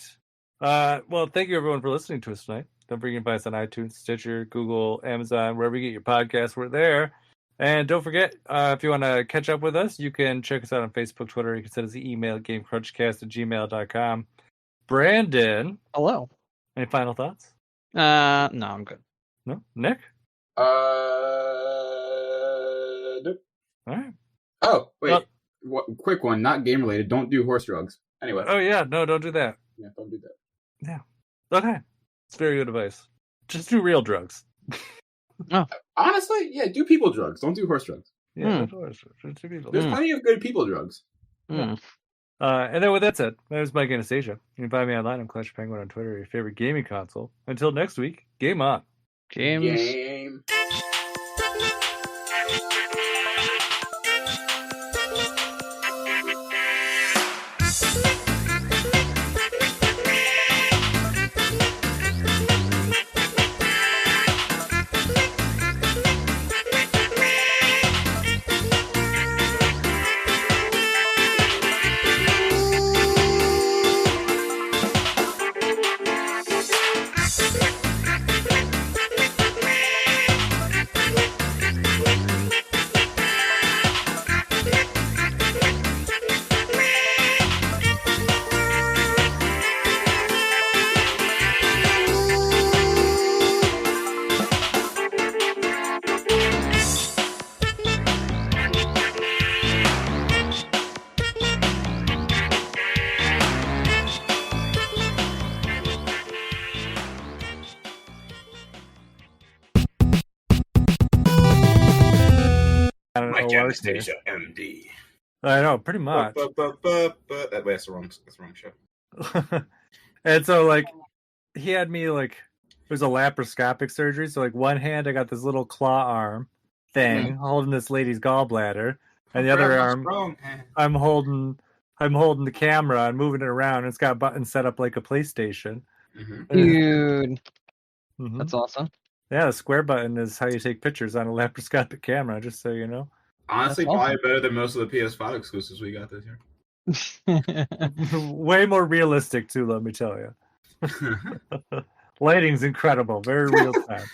A: Well, thank you everyone for listening to us tonight. Don't forget to buy us on iTunes, Stitcher, Google, Amazon, wherever you get your podcasts. We're there. And don't forget, if you want to catch up with us, you can check us out on Facebook, Twitter. You can send us an email, gamecrunchcast@gmail.com. Brandon.
C: Hello.
A: Any final thoughts?
C: No, I'm good.
A: No? Nick?
B: Nope.
A: All right.
B: Oh, wait. Quick one, not game related. Don't do horse drugs. Anyway.
A: Oh, yeah. No, don't do that.
B: Yeah, don't do that.
A: Yeah. Okay. It's very good advice. Just do real drugs.
C: Oh.
B: Honestly, yeah, do people drugs. Don't do horse drugs.
A: Yeah, horse drugs.
B: There's plenty of good people drugs.
A: And then with that said, my name is Mike Anastasia. You can find me online on Clash Penguin on Twitter, your favorite gaming console. Until next week, game on.
C: Game.
B: Anastasia, MD.
A: I know, pretty much.
B: That's the wrong show.
A: And so, like, he had me, like, it was a laparoscopic surgery. So, like, one hand, I got this little claw arm thing holding this lady's gallbladder. and the other arm, I'm holding the camera and moving it around. It's got buttons set up like a PlayStation.
C: Dude, that's awesome.
A: Yeah, the square button is how you take pictures on a laparoscopic camera. Just so you know.
B: Honestly, probably better than most of the PS5 exclusives we got this year.
A: Way more realistic too, let me tell you. Lighting's incredible, very real time.